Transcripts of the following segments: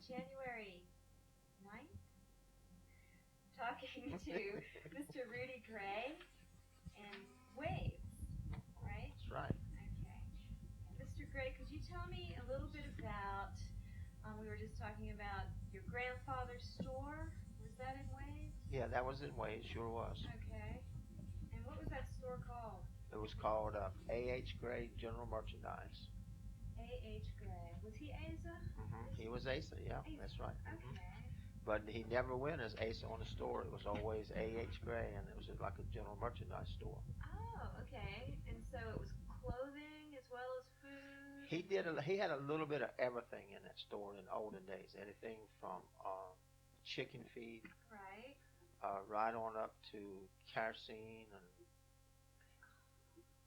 January 9th, talking to Mr. Rudy Gray and Waves, right? That's right. Okay. Mr. Gray, could you tell me a little bit about, we were just talking about your grandfather's store. Was that in Waves? Yeah, that was in Ways, sure was. Okay. And what was that store called? It was called A.H. Gray General Merchandise. A.H. Gray. Was he Asa? He was Asa, yeah, Asa. that's right. Okay. But he never went as Asa on the store. It was always A.H. Gray, and it was like a general merchandise store. Oh, okay. And so it was clothing as well as food? He had a little bit of everything in that store in the olden days. Anything from chicken feed, right, right on up to kerosene and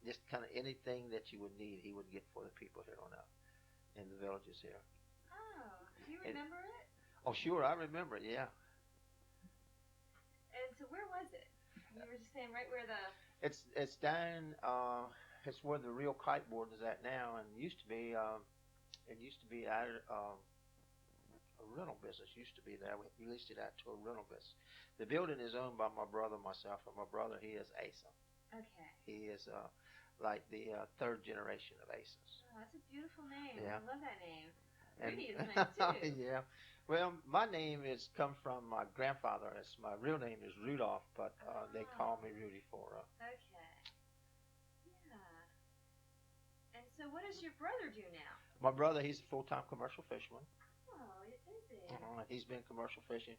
just kind of anything that you would need, he would get for the people here on up in the villages here. Oh, do you remember it? Oh, sure, I remember it, yeah. And so where was it? You were just saying right where the... It's down, it's where the real kiteboard is at now, and it used to be out a rental business used to be there. We leased it out to a rental business. The building is owned by my brother and myself, and my brother, he is Asa. Okay. He is like the third generation of Asas. Oh, that's a beautiful name. Yeah. I love that name. And, Rudy is nice too. Yeah. Well, my name is come from my grandfather. My real name is Rudolph, but they call me Rudy for. Okay. Yeah. And so, what does your brother do now? My brother, he's a full-time commercial fisherman. Oh, is he? He's been commercial fishing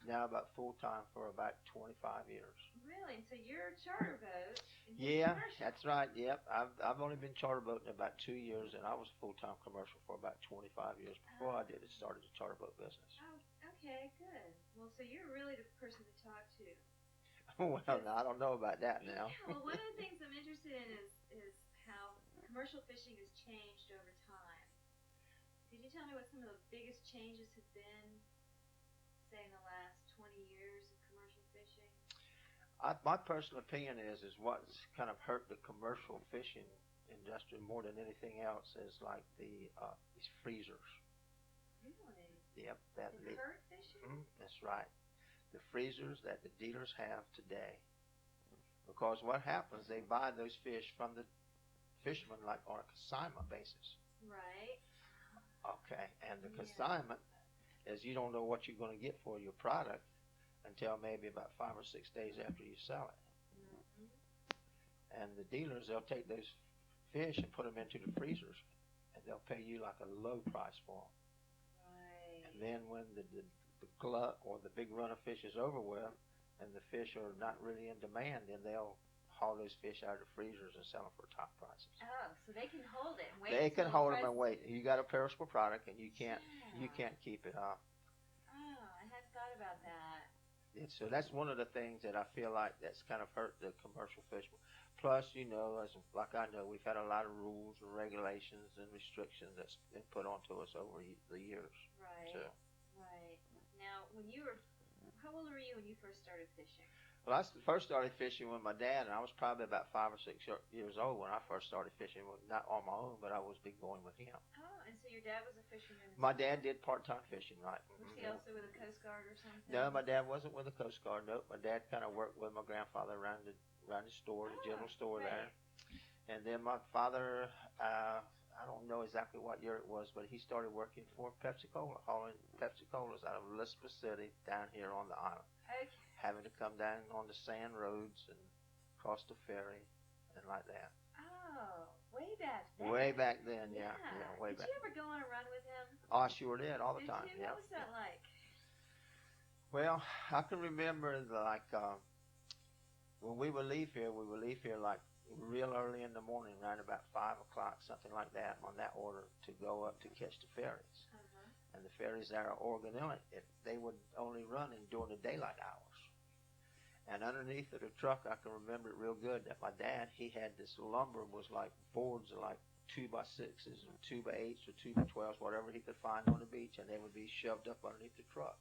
now about full-time for about 25 years. Really? So you're a charter boat? Yeah, commercial. That's right. Yep. I've only been charter boating about 2 years, and I was full-time commercial for about 25 years before I started the charter boat business. Oh, okay, good. Well, so you're really the person to talk to. Well, I don't know about that now. Yeah, well, one of the things I'm interested in is how commercial fishing has changed over time. Could you tell me what some of the biggest changes have been, say, in the last 20 years of commercial fishing? My personal opinion is what's kind of hurt the commercial fishing industry more than anything else is like these freezers. Really? Yep. It hurt fishing? That's right. The freezers that the dealers have today. Because what happens, they buy those fish from the fishermen like on a consignment basis. Right. Okay, and the consignment is you don't know what you're going to get for your product until maybe about 5 or 6 days after you sell it. Mm-hmm. And the dealers, they'll take those fish and put them into the freezers, and they'll pay you like a low price for them. Right. And then when the glut or the big run of fish is over with, and the fish are not really in demand, then they'll haul those fish out of the freezers and sell them for top prices. Oh, so they can hold it and wait. They can hold them and wait. You got a perishable product, and you can't keep it up. Oh, I hadn't thought about that. So that's one of the things that I feel like that's kind of hurt the commercial fishermen. Plus, like I know, we've had a lot of rules and regulations and restrictions that's been put onto us over the years. Right. So. Right. Now, how old were you when you first started fishing? Well, I first started fishing with my dad, and I was probably about 5 or 6 years old when I first started fishing. Not on my own, but I was been going with him. Oh, and so your dad was a fisherman? My dad did part-time fishing, right. Was he also with the Coast Guard or something? No, my dad wasn't with the Coast Guard. Nope, my dad kind of worked with my grandfather around the store, the general store there. And then my father, I don't know exactly what year it was, but he started working for Pepsi-Cola, hauling Pepsi-Colas out of Elizabeth City down here on the island. Okay. Having to come down on the sand roads and cross the ferry and like that. Oh, way back then. Way back then, yeah way back. Did you ever go on a run with him? Oh, I sure did, all the time. Did you? What was that like? Well, I can remember when we would leave here like real early in the morning, around about 5 o'clock, something like that, on that order to go up to catch the ferries. Uh-huh. And the ferries there are Oregon Inlet. They would only run during the daylight hours. And underneath of the truck, I can remember it real good that my dad, he had this lumber, was like boards of like 2x6s or 2x8s or 2x12s, whatever he could find on the beach, and they would be shoved up underneath the truck.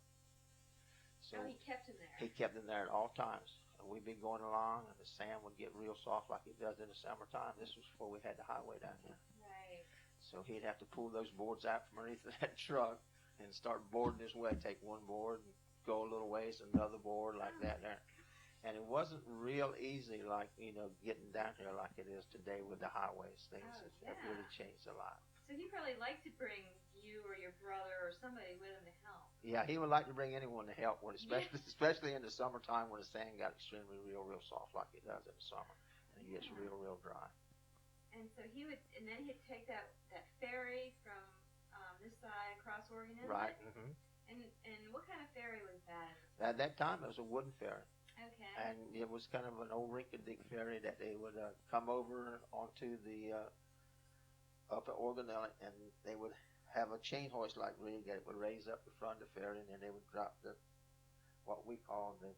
So he kept them there. He kept them there at all times. And we'd be going along, and the sand would get real soft like it does in the summertime. This was before we had the highway down here. Right. So he'd have to pull those boards out from underneath of that truck and start boarding his way. Take one board and go a little ways, another board like that there. And it wasn't real easy, like, getting down here like it is today with the highways. Things have really changed a lot. So he probably liked to bring you or your brother or somebody with him to help. Yeah, he would like to bring anyone to help, especially in the summertime when the sand got extremely real soft like it does in the summer. And it gets real dry. And so and then he'd take that ferry from this side across Oregon Inlet? Right. Mm-hmm. And what kind of ferry was that? At that time, it was a wooden ferry. Okay. And it was kind of an old rinky-dink ferry that they would come over onto the up at Oregon Inlet, and they would have a chain hoist like rig that would raise up the front of the ferry, and then they would drop what we call the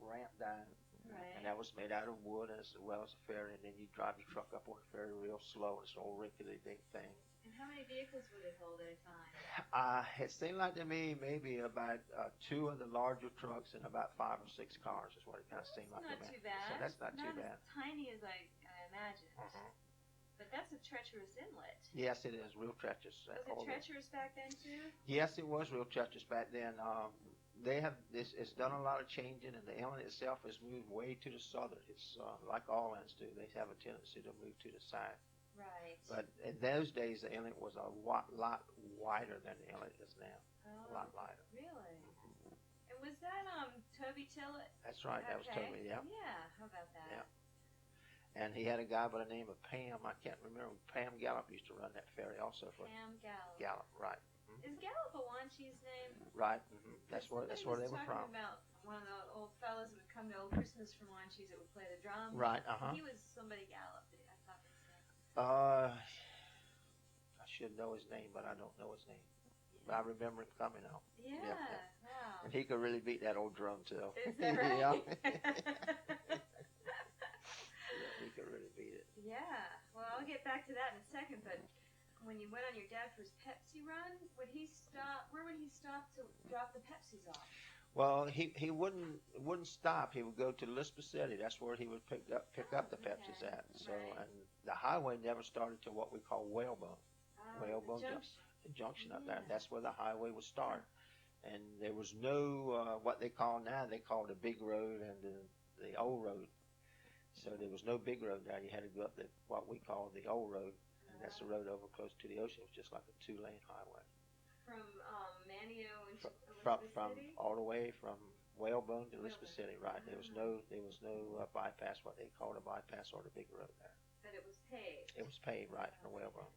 ramp down. Right. And that was made out of wood as well as a ferry, and then you drive your truck up on the ferry real slow. It's an old rinky-dink thing. And how many vehicles would it hold at a time? It seemed like to me maybe about 2 of the larger trucks and about 5 or 6 cars is what it kind of seemed like to me. Not too bad. So that's not too bad. Not as tiny as I imagined. Uh-huh. But that's a treacherous inlet. Yes, it is real treacherous. Was it treacherous back then too? Yes, it was real treacherous back then. It's done a lot of changing, and the inlet itself has moved way to the southern. It's like all inlets do; they have a tendency to move to the side. Right. But in those days, the inlet was a lot wider than the inlet is now. Oh, a lot wider. Really? And was that Toby Tillett? That's right. That was Toby. Yeah. Yeah. How about that? Yeah. And he had a guy by the name of Pam. I can't remember. Pam Gallup used to run that ferry also. Pam Gallup. Gallup, right. Is Gallup a Wanchi's name? Right. Mm-hmm. That's where they were from. About one of the old fellows that would come to Old Christmas from Wanchi's that would play the drums. Right. Uh-huh. He was somebody Gallup. I thought they said. I should know his name, but I don't know his name. But I remember him coming out. Yeah. Wow. And he could really beat that old drum too. Is that right? Yeah. He could really beat it. Yeah. Well, I'll get back to that in a second, but when you went on your dad for his Pepsi run, would he stop? Where would he stop to drop the Pepsis off? Well, he wouldn't stop. He would go to Lispa City. That's where he would pick up the Pepsis at. So, and the highway never started to what we call Whalebone. Whalebone Junction up there. That's where the highway would start. And there was no what they call now. They call the big road and the old road. So there was no big road there. You had to go up what we call the old road. And that's the road over close to the ocean. It was just like a 2-lane highway. From Manio into from all the way from Whalebone to Lispa City, right? There was no bypass, what they called a bypass, or the big road there. But it was paved. It was paved, right, from Whalebone.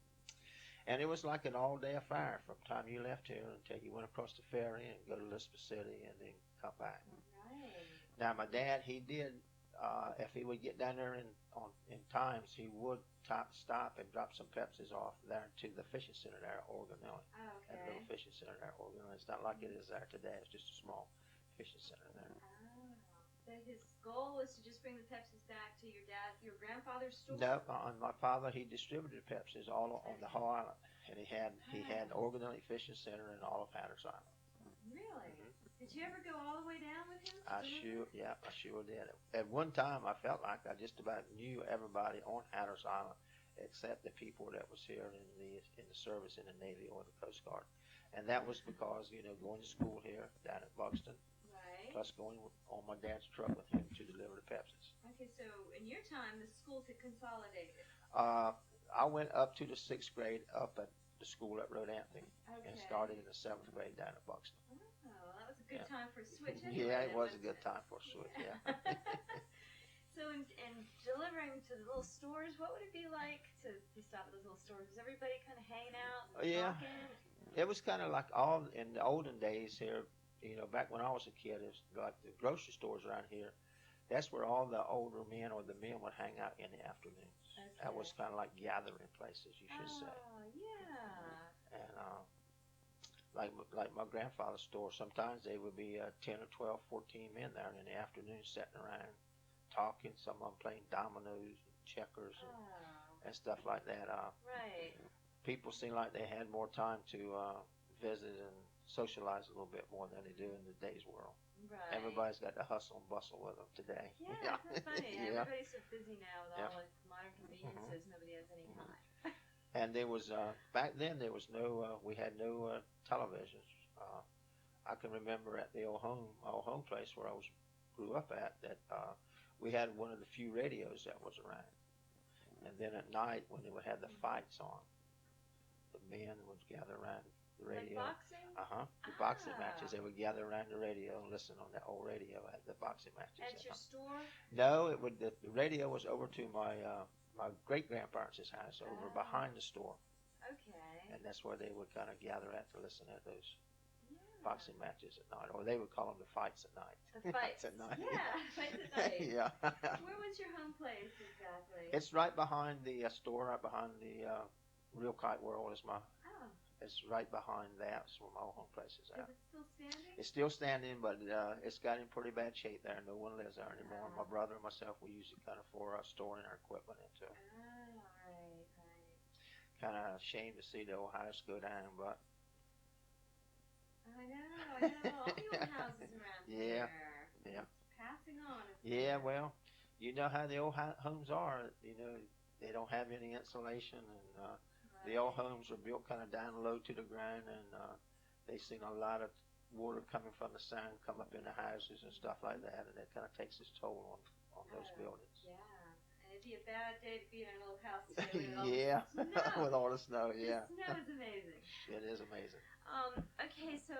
And it was like an all-day affair from the time you left here until you went across the ferry and go to Lispa City and then come back. Right. Now my dad, he did. If he would get down there in times, he would stop and drop some Pepsis off there to the fishing center there at Oregon Inlet. Oh, okay. That little fishing center there at Oregon Inlet. It's not like it is there today. It's just a small fishing center there. Oh. So his goal was to just bring the Pepsis back to your grandfather's store? No, my father, he distributed Pepsis all on the whole island. And he had Oregon Inlet Fishing Center in all of Hatteras Island. Really? Mm-hmm. Did you ever go all the way down with him? I sure did. At one time, I felt like I just about knew everybody on Hatteras Island, except the people that was here in the service in the Navy or the Coast Guard, and that was because going to school here down at Buxton, right? Plus going on my dad's truck with him to deliver the Pepsis. Okay, so in your time, the schools had consolidated. I went up to the 6th grade up at the school at Rhode Anthony, and started in the 7th grade down at Buxton. Oh, that was a good time for a switch. Anyway, yeah, it was a good time for a switch. Yeah. So, in delivering to the little stores, what would it be like to stop at those little stores? Was everybody kind of hanging out? Yeah, talking? It was kind of like all in the olden days here. Back when I was a kid, it was like the grocery stores around here. That's where all the older men or the men would hang out in the afternoons. Okay. That was kind of like gathering places, you should say. Oh, yeah. And like my grandfather's store, sometimes they would be 10 or 12, 14 men there in the afternoon sitting around talking, some of them playing dominoes and checkers and stuff like that. Right. People seem like they had more time to visit and socialize a little bit more than they do in today's world. Right. Everybody's got the hustle and bustle with them today. Yeah, that's funny. Yeah. Everybody's so busy now with all the modern conveniences. Nobody has any time. And there was back then there was no we had no televisions. I can remember at the old home place where I was grew up at that we had one of the few radios that was around. And then at night when they would have the fights on, the men would gather around the radio. Like boxing? The boxing matches. They would gather around the radio and listen on that old radio at the boxing matches. At your store? No, it would. The radio was over to my great grandparents' house, over behind the store. Okay. And that's where they would kind of gather at to listen to those Yeah. boxing matches at night, or they would call them the fights at night. The fights at night. Yeah, fights at night. Yeah. Where was your home place exactly? It's right behind the store, right behind the Real Kite World. Is my. Oh. It's right behind that. That's where my old home place is at. Is it still standing? It's still standing, but it's got in pretty bad shape there. No one lives there anymore. Oh. My brother and myself, we use it kind of for storing our equipment into. Oh, right. Kind of shame to see the old house go down, but I know. All the old houses around Yeah. here. Yeah. It's passing on. yeah, well, you know how the old homes are. You know, they don't have any insulation, and the old homes are built kind of down low to the ground, and they've seen a lot of water coming from the sun come up in the houses and stuff like that, and it kind of takes its toll on those buildings. Yeah. And it'd be a bad day to be in an old house today with all Yeah, the snow. with all the snow, yeah. The snow is amazing. It is amazing. Okay, so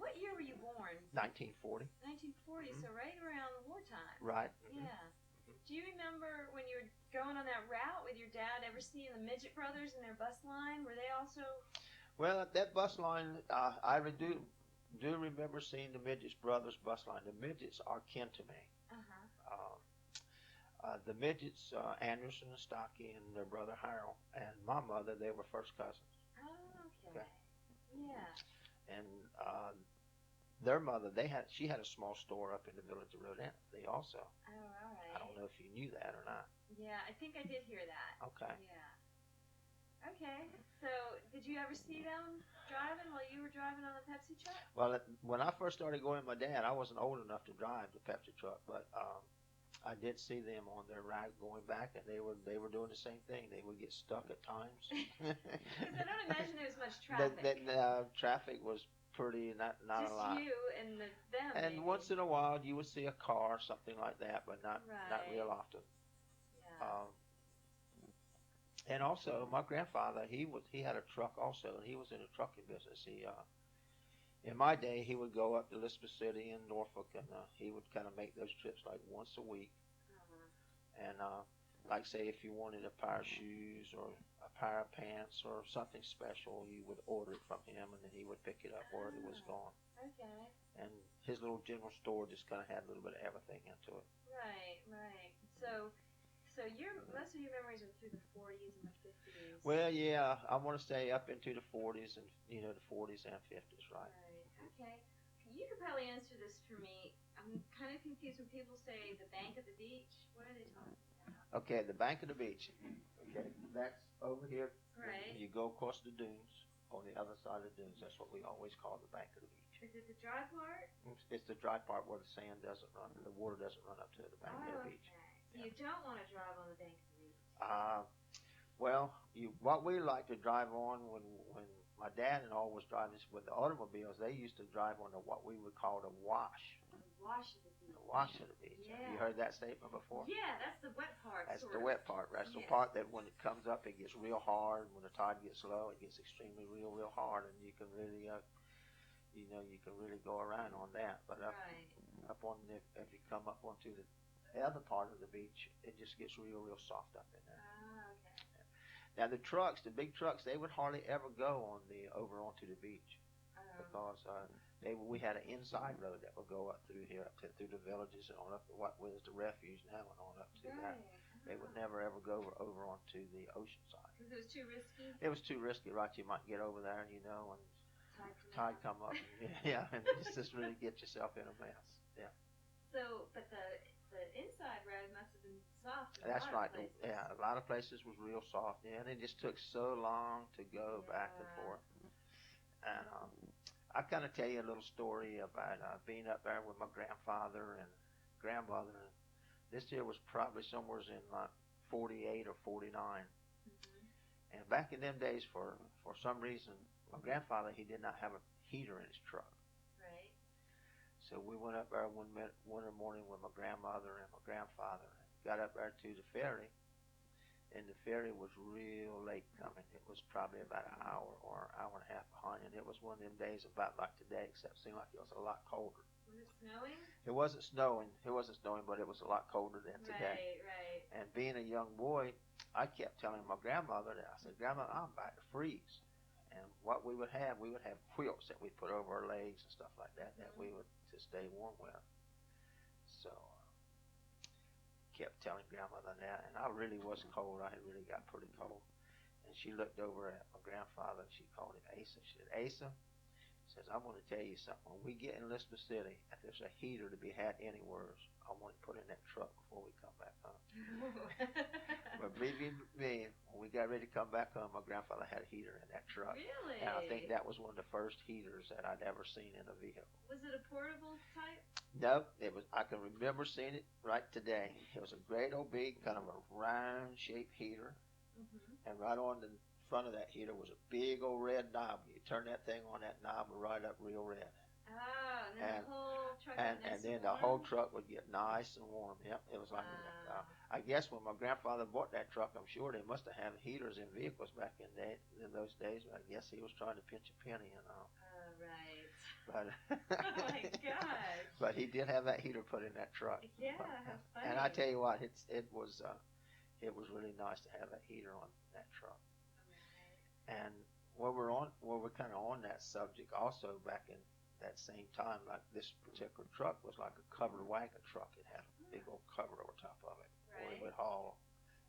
what year were you born? 1940. 1940, so right around wartime. Right. Yeah. Do you remember when you were going on that route with your dad, ever seeing the Midget Brothers and their bus line? Were they also... Well, that bus line, I do remember seeing the Midgets Brothers bus line. The Midgets are kin to me. The Midgets, Anderson and Stocky, and their brother Harold, and my mother, they were first cousins. Oh, okay. Yeah. And their mother, she had a small store up in the village of Rodin. They also. Oh, all right. I don't know if you knew that or not. Yeah, I think I did hear that. Okay. Yeah. Okay. So, did you ever see them driving while you were driving on the Pepsi truck? Well, when I first started going with my dad, I wasn't old enough to drive the Pepsi truck, but I did see them on their ride going back, and they were doing the same thing. They would get stuck at times. Because I don't imagine there was much traffic. Traffic was pretty not Just a lot. you and them. And maybe. once in a while, you would see a car, something like that, but not real often. Yeah. And also, my grandfather, he had a truck also, and he was in the trucking business. In my day, he would go up to Elizabeth City in Norfolk, and he would kind of make those trips like once a week. And like say, if you wanted a pair of shoes or a pair of pants or something special, you would order it from him, and then he would pick it up where it was gone. Okay. And his little general store just kind of had a little bit of everything into it. Right. So most of your memories are through the 40s and the 50s. Well, yeah, I want to say up into the 40s and the 40s and 50s, right? Right. Okay. You could probably answer this for me. I'm kind of confused when people say the bank of the beach. What are they talking about? Okay, the bank of the beach. Okay, that's over here. Right. You go across the dunes on the other side of the dunes. That's what we always call the bank of the beach. Is it the dry part? It's the dry part where the sand doesn't run, the water doesn't run up to the bank of the beach. Okay. So you don't want to drive on the bank of the beach. Well, what we like to drive on when my dad and all was driving with the automobiles, they used to drive on what we would call the wash. The wash of the beach. The wash of the beach. Yeah. Have you heard that statement before? Yeah, that's the wet part. That's sort the of. wet part. That's the Yes. part that when it comes up, it gets real hard. When the tide gets low, it gets extremely real hard, and you can really, you can really go around on that. But up on if you come up onto the other part of the beach, it just gets real soft up in there. Okay. Now the big trucks, they would hardly ever go over onto the beach because we had an inside road that would go up through here, through the villages and on up to what was the refuge now and on up to that. They would never ever go over onto the ocean side. Because it was too risky? It was too risky, right? You might get over there, and tide come up. And just really get yourself in a mess. Yeah. So, but the inside road must have been soft. That's right. Yeah, a lot of places was real soft. Yeah, and it just took so long to go back and forth. And I kind of tell you a little story about being up there with my grandfather and grandmother. And this year was probably somewhere in like 48 or 49. And back in them days, for some reason, my grandfather, he did not have a heater in his truck. Right. So we went up there one winter morning with my grandmother and my grandfather. Got up there to the ferry, and the ferry was real late coming. It was probably about an hour or an hour and a half behind, and it was one of them days about like today, except it seemed like it was a lot colder. Was it snowing? It wasn't snowing. It wasn't snowing, but it was a lot colder than today. Right. And being a young boy, I kept telling my grandmother that I said, "Grandma, I'm about to freeze." And what we would have quilts that we put over our legs and stuff like that, that we would to stay warm with. So kept telling grandmother that, and I really was cold. I had really got pretty cold. And she looked over at my grandfather and she called him Asa. She said, "Asa," says, "I'm going to tell you something. When we get in Elizabeth City, if there's a heater to be had anywhere, I want to put in that truck before we come back home." But believe me, when we got ready to come back home, my grandfather had a heater in that truck. Really? And I think that was one of the first heaters that I'd ever seen in a vehicle. Was it a portable type? No, it was. I can remember seeing it right today. It was a great old big, kind of a round-shaped heater, and right on the front of that heater was a big old red knob. You turn that thing on, that knob would light up real red. Oh, and then the whole truck and then the whole truck would get nice and warm. Yep, it was like I guess when my grandfather bought that truck, I'm sure they must have had heaters in vehicles back in those days. I guess he was trying to pinch a penny, you know. Right. But oh my gosh. But he did have that heater put in that truck. Yeah, how funny. And I tell you what, it was really nice to have that heater on that truck. Right. And while we're kind of on that subject, also back in that same time, like this particular truck was like a covered wagon truck. It had a big old cover over top of it. Right. Where it would haul.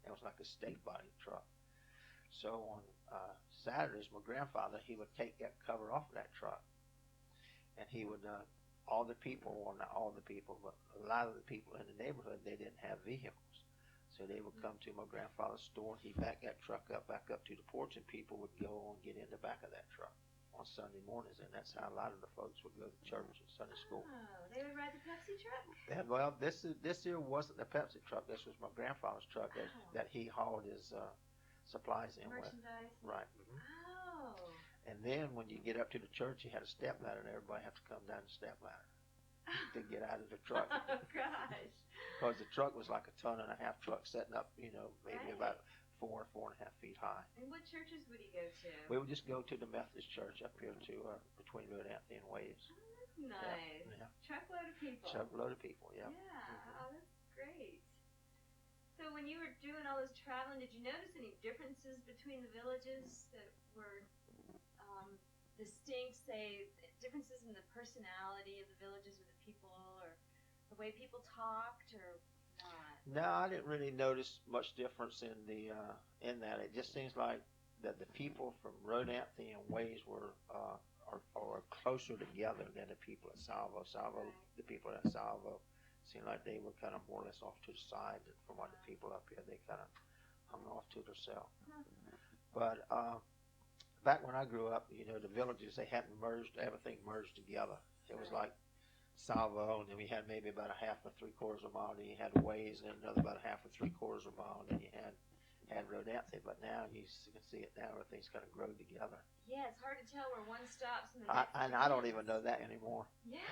It was like a stake body truck. So on Saturdays, my grandfather, he would take that cover off of that truck, and he would but a lot of the people in the neighborhood, they didn't have vehicles. So they would come to my grandfather's store, and he'd back that truck back up to the porch, and people would go and get in the back of that truck on Sunday mornings, and that's how a lot of the folks would go to church and Sunday school. Oh, they would ride the Pepsi truck? Yeah, well, this here wasn't the Pepsi truck. This was my grandfather's truck that he hauled his supplies in Merchandise? with. Right. Mm-hmm. Oh. And then when you get up to the church, you had a step ladder, and everybody had to come down the step ladder to get out of the truck. Oh, gosh. Because the truck was like a 1.5 ton truck, setting up, maybe about 4.5 feet high. And what churches would he go to? We would just go to the Methodist church up here to between Rudy and Waves. Oh, that's nice. Yeah. Truckload of people. Truckload of people, yeah. Yeah. Mm-hmm. Oh, that's great. So when you were doing all this traveling, did you notice any differences between the villages that were distinct, say, differences in the personality of the villages or the people, or the way people talked, or not? No, I didn't really notice much difference in that. It just seems like that the people from Rodanthe and Ways were are closer together than the people at Salvo. Right. The people at Salvo seemed like they were kind of more or less off to the side from what the people up here. They kind of hung off to themselves. But back when I grew up, the villages, they hadn't merged, everything merged together. It was like Salvo, and then we had maybe about a 1/2 or 3/4 of a mile, then you had Ways, and then another about a 1/2 or 3/4 of a mile, and then you had Rodanthe. But now you can see it now, everything's kind of grown together. Yeah, it's hard to tell where one stops and the next. And I don't even know that anymore. Yeah,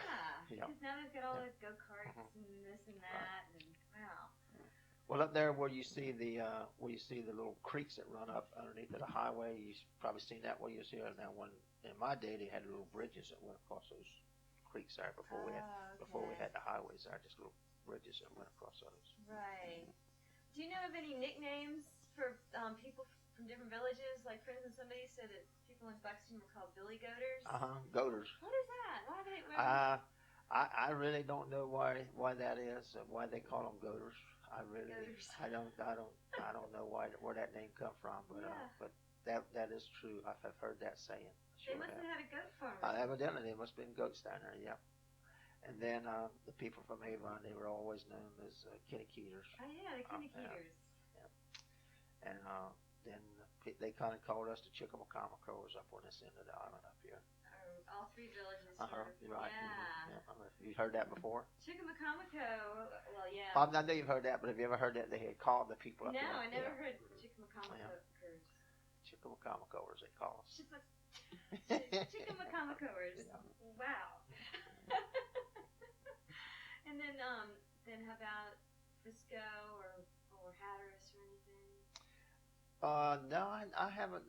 because now they've got all the go-karts and this and that, and wow. Well, up there where you see the little creeks that run up underneath of the highway, you've probably seen that where you see it now. When in my day, they had little bridges that went across those creeks there before we had the highways there, just little bridges that went across those. Right. Do you know of any nicknames for people from different villages? Like, for instance, somebody said that people in Buxton were called Billy Goaters. Goaters. What is that? Why do they? I really don't know why that is, why they call them goaters. I don't know where that name come from, but that is true. I've heard that saying. They must have had a goat farm. Evidently, there must have been goats down there. Yep. And then the people from Avon, they were always known as Kinniketers. Oh yeah, the Kinniketers. Yep. And then they kind of called us the Chickamaucommacos up on this end of the island up here. All three villages. You're right. Yeah. You heard that before? Chickamaucomico. Well, yeah. I know you've heard that, but have you ever heard that they had called the people up here? No, I never heard Chickamaucomico. Chickamacamacoers, they call us. Chickamacamacoers. Yeah. Wow. And then how about Frisco or Hatteras or anything? No, I haven't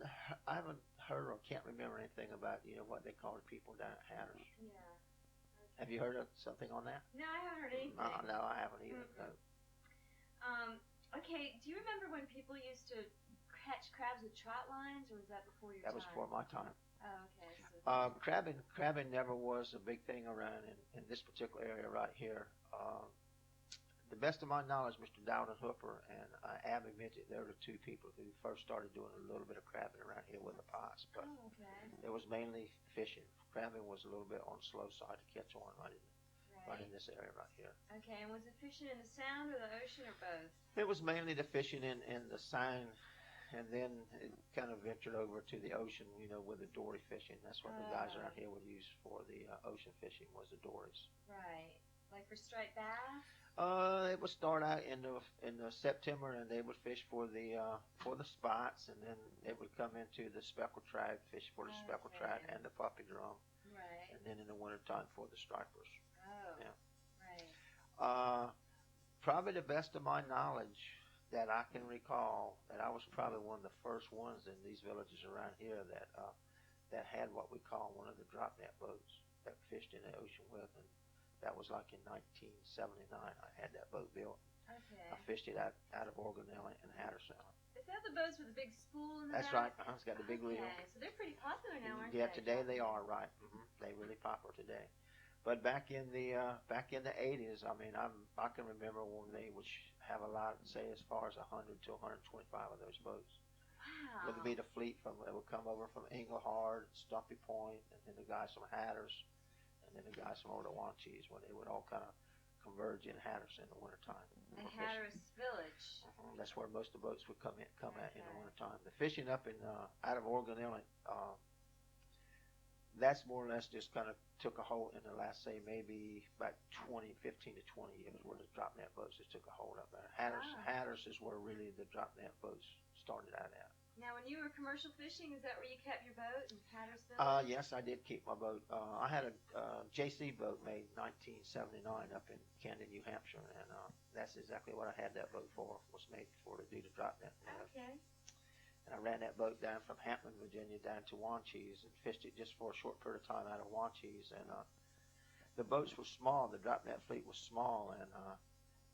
heard or can't remember anything about what they call the people down at Hatteras. Yeah. Okay. Have you heard of something on that? No, I haven't heard anything. No, I haven't either. No. Okay. Do you remember when people used to catch crabs with trot lines, or was that before your time? That was before my time. Oh, okay. So Crabbing never was a big thing around in this particular area right here. The best of my knowledge, Mr. Dowden Hooper and Abby Midget, they were the two people who first started doing a little bit of crabbing around here with the pies. But it was mainly fishing. Crabbing was a little bit on the slow side to catch on right in this area right here. Okay, and was it fishing in the Sound or the ocean or both? It was mainly the fishing in the Sound, and then it kind of ventured over to the ocean, with the dory fishing. That's what the guys around here would use for the ocean fishing, was the dories. Right. Like for striped bass? It would start out in the September, and they would fish for the spots, and then it would come into the speckled trout, fish for the speckled trout and the puppy drum. Right. And then in the wintertime for the stripers. Oh. Yeah. Right. Probably the best of my knowledge that I can recall, that I was probably one of the first ones in these villages around here that had what we call one of the drop net boats that fished in the ocean with, and that was like in 1979. I had that boat built. Okay. I fished it out of Organella and Hatteras. Is that the boats with the big spool in the That's back? right. It's got the big reel. Okay, so they're pretty popular now, aren't they? Yeah, today they are, right. They're really popular today. But back in the 80s, I mean, I can remember when they would have a lot, say as far as 100 to 125 of those boats. Wow. It would be the fleet that would come over from Englehart, Stumpy Point, and then the guys from Hatteras, and then the guys from over the Wanchese, when they would all kind of converge in Hatteras in the wintertime. And Hatteras Village. That's where most of the boats would come at in the wintertime. The fishing up in out of Organella, that's more or less just kind of took a hold in the last, say, maybe about 15 to 20 years, where the drop net boats just took a hold up there. Hatteras is where really the drop net boats started out at. Now, when you were commercial fishing, is that where you kept your boat in Hatteras? Yes, I did keep my boat. I had a JC boat made 1979 up in Camden, New Hampshire, and that's exactly what I had that boat for. Was made for to do the drop net. Okay. And I ran that boat down from Hampton, Virginia, down to Wanchese, and fished it just for a short period of time out of Wanchese. And the boats were small. The drop net fleet was small, and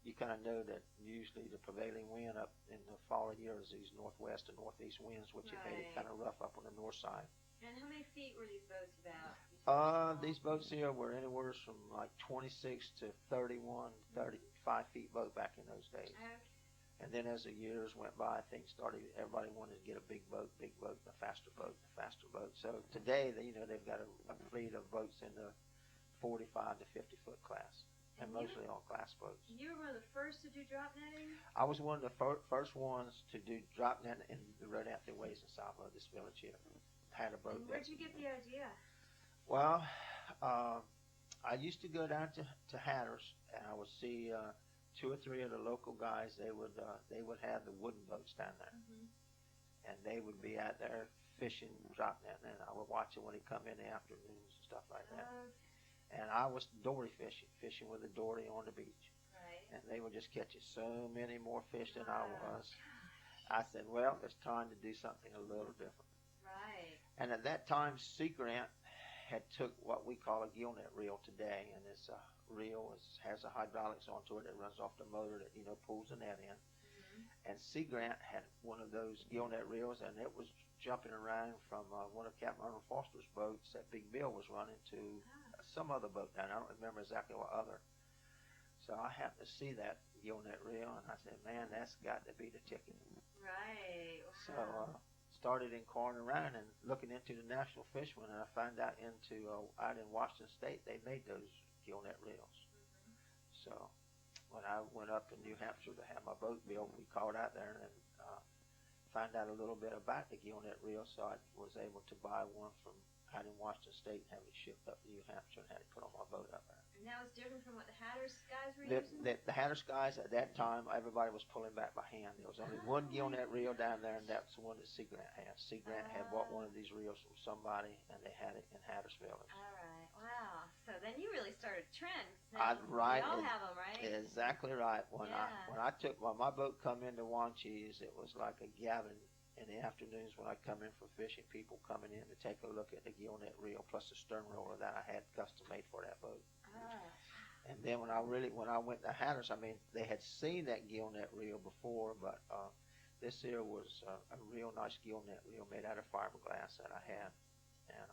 you kind of know that usually the prevailing wind up in the fall of year is these northwest and northeast winds, which it made it kind of rough up on the north side. And how many feet were these boats about? These boats here were anywhere from like 26 to 31, 35 feet boat back in those days. Okay. And then as the years went by, things started, everybody wanted to get a big boat, a faster boat. So today, they've got a fleet of boats in the 45 to 50 foot class. And mostly on glass boats. You were one of the first to do drop netting? I was one of the first ones to do drop netting in the Road Anthony Ways in South of this village here. Had a boat. And where'd you get the idea? Well, I used to go down to Hatteras, and I would see 2 or 3 of the local guys. They would have the wooden boats down there, and they would be out there fishing drop netting, and I would watch it when they come in the afternoons and stuff like that. And I was dory fishing with a dory on the beach. Right. And they were just catching so many more fish than I was. I said, well, it's time to do something a little different. Right. And at that time, Sea Grant had took what we call a gill net reel today, and this reel has a hydraulics onto it that runs off the motor that pulls the net in. And Sea Grant had one of those gill net reels, and it was jumping around from one of Captain Arnold Foster's boats that Big Bill was running to some other boat down. I don't remember exactly what other. So I happened to see that gill net reel, and I said, man, that's got to be the ticket. Right. Wow. So started inquiring around and looking into the National Fisherman, and I found out out in Washington State, they made those gill net reels. So when I went up to New Hampshire to have my boat built, we called out there and found out a little bit about the gill net reel, so I was able to buy one from out in Washington State and have it shipped up to New Hampshire and had it put on my boat up there. And that was different from what the Hatteras guys were The, using? the, the Hatteras guys at that time, everybody was pulling back by hand. There was only one gillnet reel down there, and that's the one that C. Grant had. C. Grant had bought one of these reels from somebody, and they had it in Hattersville. All right. Wow. So then you really started a trend. Right. We all have them, right? Exactly right. When my boat come into Wanchese, it was like a gathering in the afternoons when I come in for fishing. People coming in to take a look at the gillnet reel plus the stern roller that I had custom made for that boat. Oh. And then when I went to Hatteras, I mean, they had seen that gillnet reel before, but this here was a real nice gillnet reel made out of fiberglass that I had, and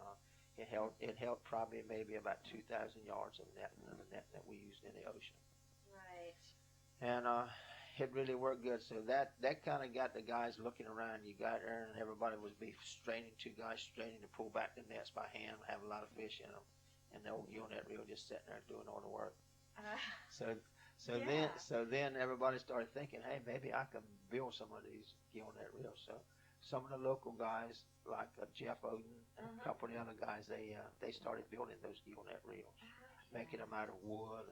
it held probably maybe about 2,000 yards of net, the net that we used in the ocean. Right. And it really worked good. So that kind of got the guys looking around. You got there, and everybody would be straining, two guys straining to pull back the nets by hand, have a lot of fish in them. And the old gillnet reel just sitting there doing all the work. So then everybody started thinking, hey, maybe I can build some of these gillnet reels. So some of the local guys, like Jeff Oden and a couple of the other guys, they started building those gillnet reels, making them out of wood.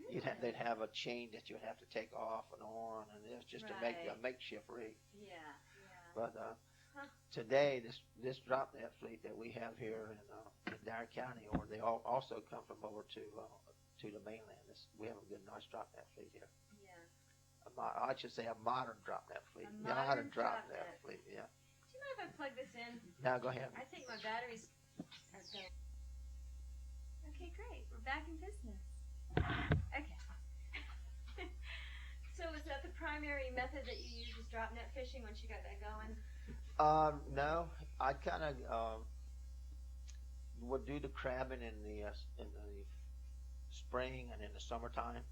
And they'd have a chain that you'd have to take off and on, and it was just to make a makeshift rig. Yeah. But today, this drop net fleet that we have here in Dyer County, or they also come from over to the mainland. We have a good, nice drop net fleet here. Yeah. I should say a modern drop net fleet. A modern drop net fleet. Yeah. Do you mind if I plug this in? No, go ahead. I think my batteries are going. Okay, great. We're back in business. Okay. So is that the primary method that you use, is drop net fishing once you got that going? No, I kind of would do the crabbing in the spring and in the summertime,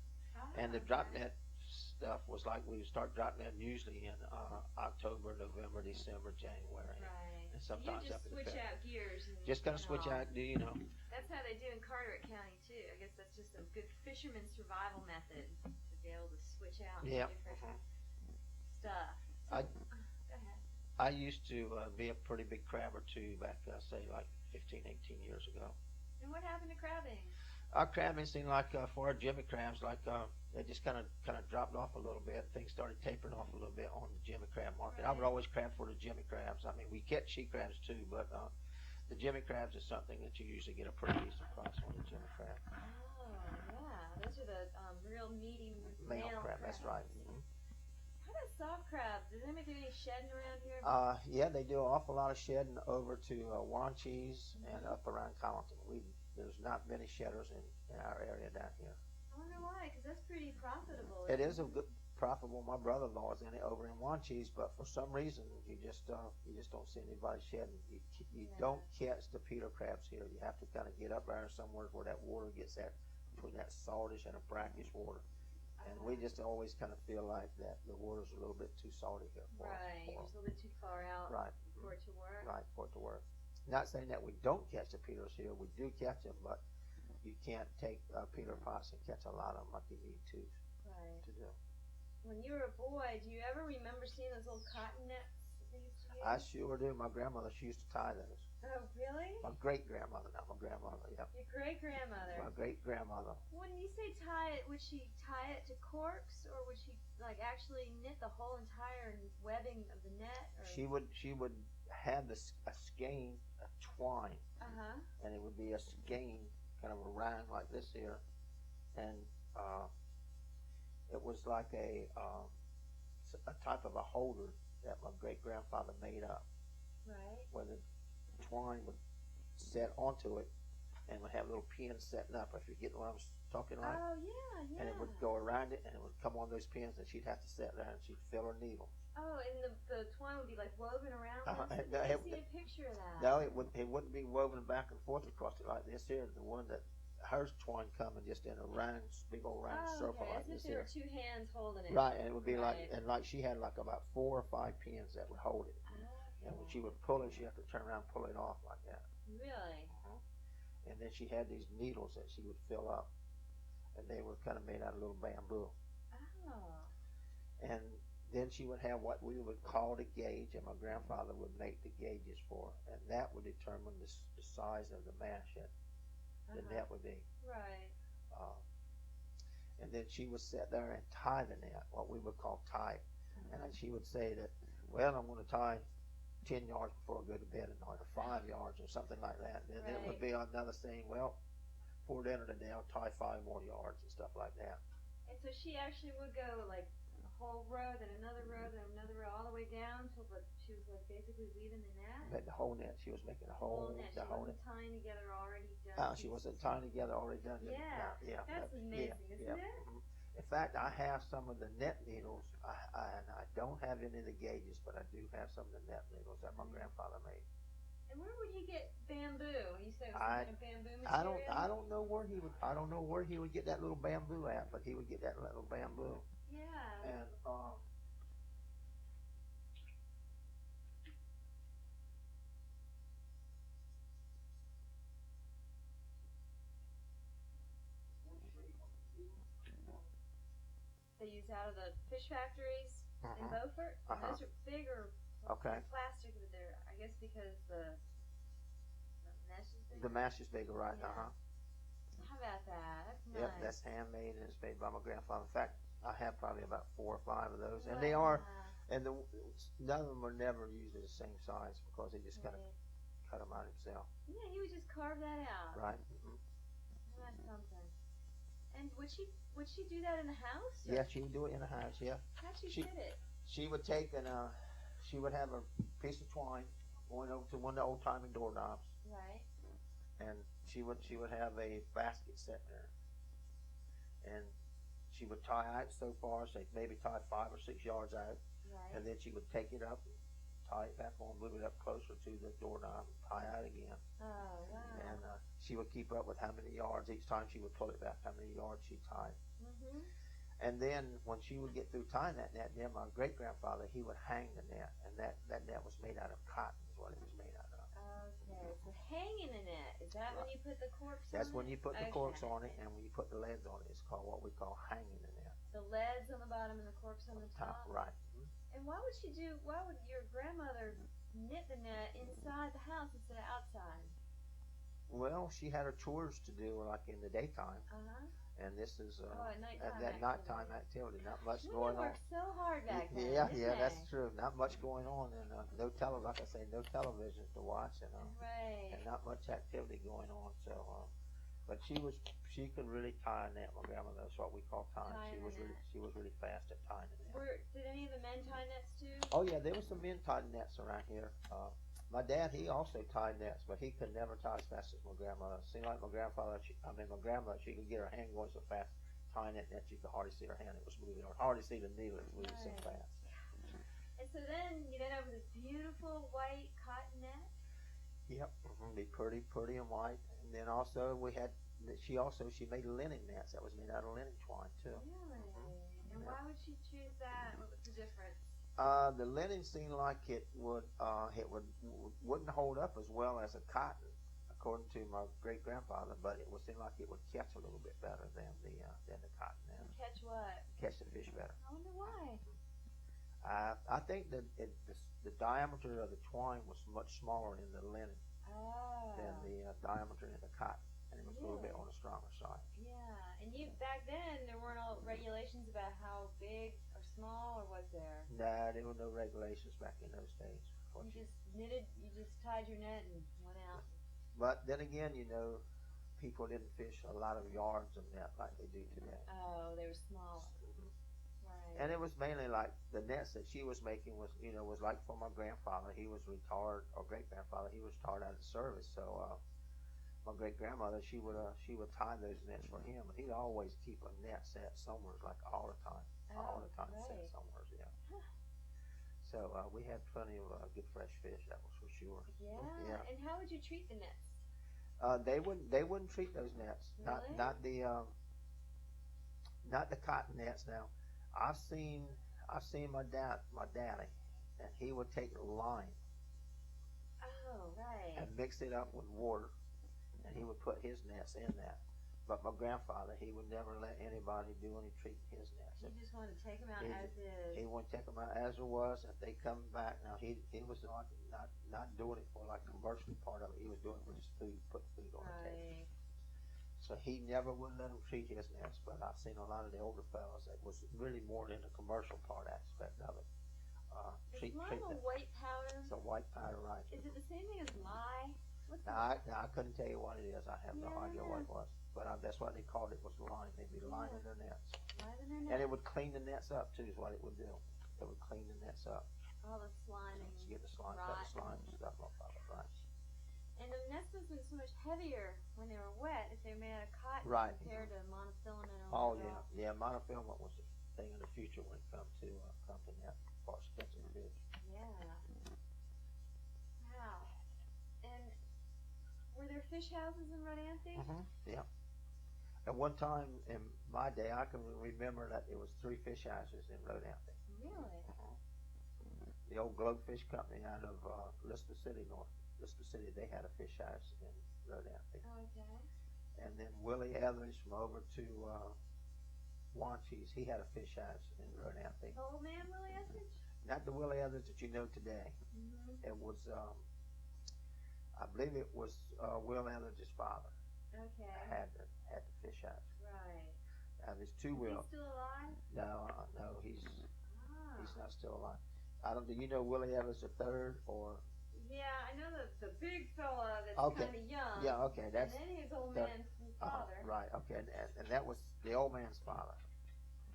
and the drop net stuff was like we would start drop net usually in October, November, December, January, right. And sometimes you just switch out gears. And, just kind of switch out, That's how they do in Carteret County too. I guess that's just a good fisherman survival method to be able to switch out different stuff. So, go ahead. I used to be a pretty big crabber too back, say, like 15, 18 years ago. And what happened to crabbing? Our crabbing seemed like for our jimmy crabs, like they just kind of dropped off a little bit. Things started tapering off a little bit on the jimmy crab market. Right. I would always crab for the jimmy crabs. I mean, we catch she crabs too, but the jimmy crabs is something that you usually get a pretty decent price on the jimmy crab. Oh, yeah. Those are the real meaty male crab. crabs. That's right. Mm-hmm. How about soft crabs? Does anybody do any shedding around here? Yeah, they do an awful lot of shedding over to Wanchese and up around Colleton. There's not many shedders in our area down here. I wonder why, because that's pretty profitable. It is a good profitable. My brother-in-law is in it over in Wanchese, but for some reason you just don't see anybody shedding. You don't catch the peter crabs here. You have to kind of get up there somewhere where that water gets between that saltish and a brackish water. And we just always kind of feel like that the water's a little bit too salty here for us. Right, you're just a little bit too far out for it to work. Right, for it to work. Not saying that we don't catch the peters here. We do catch them, but you can't take peter pots and catch a lot of them like you need to do. When you were a boy, do you ever remember seeing those little cotton nets that they used to use? I sure do. My grandmother, she used to tie those. Oh, really? My great-grandmother, not my grandmother, yeah. Your great-grandmother? My great-grandmother. When you say tie it, would she tie it to corks, or would she like actually knit the whole entire webbing of the net? Or? She would have a skein, a twine, and it would be a skein, kind of around like this here, and it was like a type of a holder that my great-grandfather made up. Right. Where the twine would set onto it and would have little pins setting up, if you're getting what I'm talking like. Oh, yeah. And it would go around it, and it would come on those pins, and she'd have to set there, and she'd fill her needle. Oh, and the twine would be like woven around this? I see a picture of that. No, it wouldn't be woven back and forth across it like this here. The one that hers twine coming just in a round, big old round circle like this here. As if there were two hands holding it. Right, and it would be like she had like about 4 or 5 pins that would hold it. And when she would pull it, she'd have to turn around and pull it off like that. Really? And then she had these needles that she would fill up, and they were kind of made out of little bamboo. Oh. And then she would have what we would call the gauge, and my grandfather would make the gauges for her, and that would determine the size of the mash that the net would be. Right. Uh, and then she would sit there and tie the net, what we would call tie. And then she would say that, well, I'm going to tie 10 yards before I go to bed at night, or 5 yards, or something like that. And then it would be another thing, well, before dinner today, I'll tie 5 more yards and stuff like that. And so she actually would go like a whole row, then another row, then another row, all the way down till she was like basically weaving the net. But the whole net, she was making the whole net. She wasn't tying together already done. She wasn't tying together already done. Yeah. That's amazing, isn't it? In fact, I have some of the net needles, and I don't have any of the gauges, but I do have some of the net needles that my grandfather made. And where would he get bamboo? You said it was some kind of bamboo material? I don't know where he would. I don't know where he would get that little bamboo at, but he would get that little bamboo. Yeah. And they use out of the fish factories in Beaufort. Those are bigger. Okay. Plastic with their, I guess because the mesh is bigger. The mesh is bigger, right? Yeah. How about that? That's nice. Yep, that's handmade and it's made by my grandfather. In fact, I have probably about 4 or 5 of those, and they are, and none of them are never usually the same size because he just kind of cut them out himself. Yeah, he would just carve that out. Right. That's something. And would she do that in the house? Or? Yeah, she would do it in the house. Yeah. How'd she fit it? She would take she would have a piece of twine going over to one of the old timey doorknobs. Right. And she would have a basket sitting there, and she would tie out so far, say maybe tie 5 or 6 yards out, right. And then she would take it up, tie it back on, move it up closer to the doorknob, and tie out again. Oh wow! And she would keep up with how many yards each time she would pull it back, how many yards she tied. And then when she would get through tying that net, then my great grandfather, he would hang the net, and that net was made out of cotton, is what it was made out of. Okay, so hanging the net, is that when you put the corks on it? That's when you put the corks on it, and when you put the leads on it, it's called what we call hanging the net. The leads on the bottom and the corks on the top? Right. And why would your grandmother knit the net inside the house instead of outside? Well, she had her chores to do like in the daytime. And this is nighttime activity. Not much going on. Worked so hard back then. Yeah, that's true. Not much going on, and no television to watch, and not much activity going on. So, but she could really tie a net. My grandmother, that's what we call tying. She was really fast at tying a net. Did any of the men tie nets too? Oh yeah, there was some men tying nets around here. My dad, he also tied nets, but he could never tie as fast as my grandmother. It seemed like my grandmother, she could get her hand going so fast tying that net, you could hardly see her hand. It was moving. Or hardly see the needle. It was moving so fast. And so then you end up with this beautiful white cotton net. Yep, be pretty and white. And then also she made linen nets that was made out of linen twine too. Really? And why would she choose that? What was the difference? The linen seemed like it wouldn't hold up as well as a cotton, according to my great grandfather, but it would seem like it would catch a little bit better than the cotton net. Catch what? Catch the fish better. I wonder why. I think that the diameter of the twine was much smaller in the linen than the diameter in the cotton, and it was a little bit on the stronger side. Yeah, and back then there weren't all regulations about how big or small, or was there? Nah, there were no regulations back in those days. You just tied your net and went out. But then again, people didn't fish a lot of yards of net like they do today. Oh, they were smaller. Right. And it was mainly like the nets that she was making was like for my grandfather. He was retired, or great grandfather. He was retired out of service. So my great grandmother, she would tie those nets for him. But he'd always keep a net set somewhere, like all the time, set somewhere. Yeah. Huh. So we had plenty of good fresh fish. That was for sure. Yeah. And how would you treat the nets? They wouldn't treat those nets. Really? Not the cotton nets. Now, I've seen my daddy, and he would take lime. Oh, right. And mix it up with water, and he would put his nets in that. But my grandfather, he would never let anybody do any treating his nets. He just wanted to take them out as is. He would take them out as it was. If they come back, now he was not doing it for like commercial part of it. He was doing it for just food, put food on the table. So he never would let them treat his nets. But I've seen a lot of the older fellows that was really more in the commercial part aspect of it. Is lime a white powder? It's a white powder, right? Is it the same thing as lye? I couldn't tell you what it is. I have no idea what it was. But that's what they called it, was lime. They'd be lining their nets. And it would clean the nets up, too, is what it would do. It would clean the nets up. All the slime and get the slime, cut the slime and stuff off of it, right. And the nets must have been so much heavier when they were wet if they were made out of cotton compared to monofilament. Oh, yeah. Yeah, monofilament was the thing in the future when it come to net for expensive fish. Yeah. Wow. And were there fish houses in Rodanthe? Mm-hmm. Yeah. At one time in my day, I can remember that there was 3 fish houses in Rodanthe. Really? The old Globefish Company out of Lister City, they had a fish house in Rodanthe. Okay. And then Willie Etheridge from over to Wanchese, he had a fish house in Rodanthe. The old man Willie Etheridge? Not the Willie Etheridge that you know today. Mm-hmm. It was, I believe it was Will Etheridge's father. Okay. Had the fish house. Right. There's 2 Wills. Is he still alive? No, he's not still alive. Do you know Willie Etheridge III or? Yeah, I know the big fella that's kind of young. Yeah, okay. That's, and then his old man's father. Right, okay. And that was the old man's father.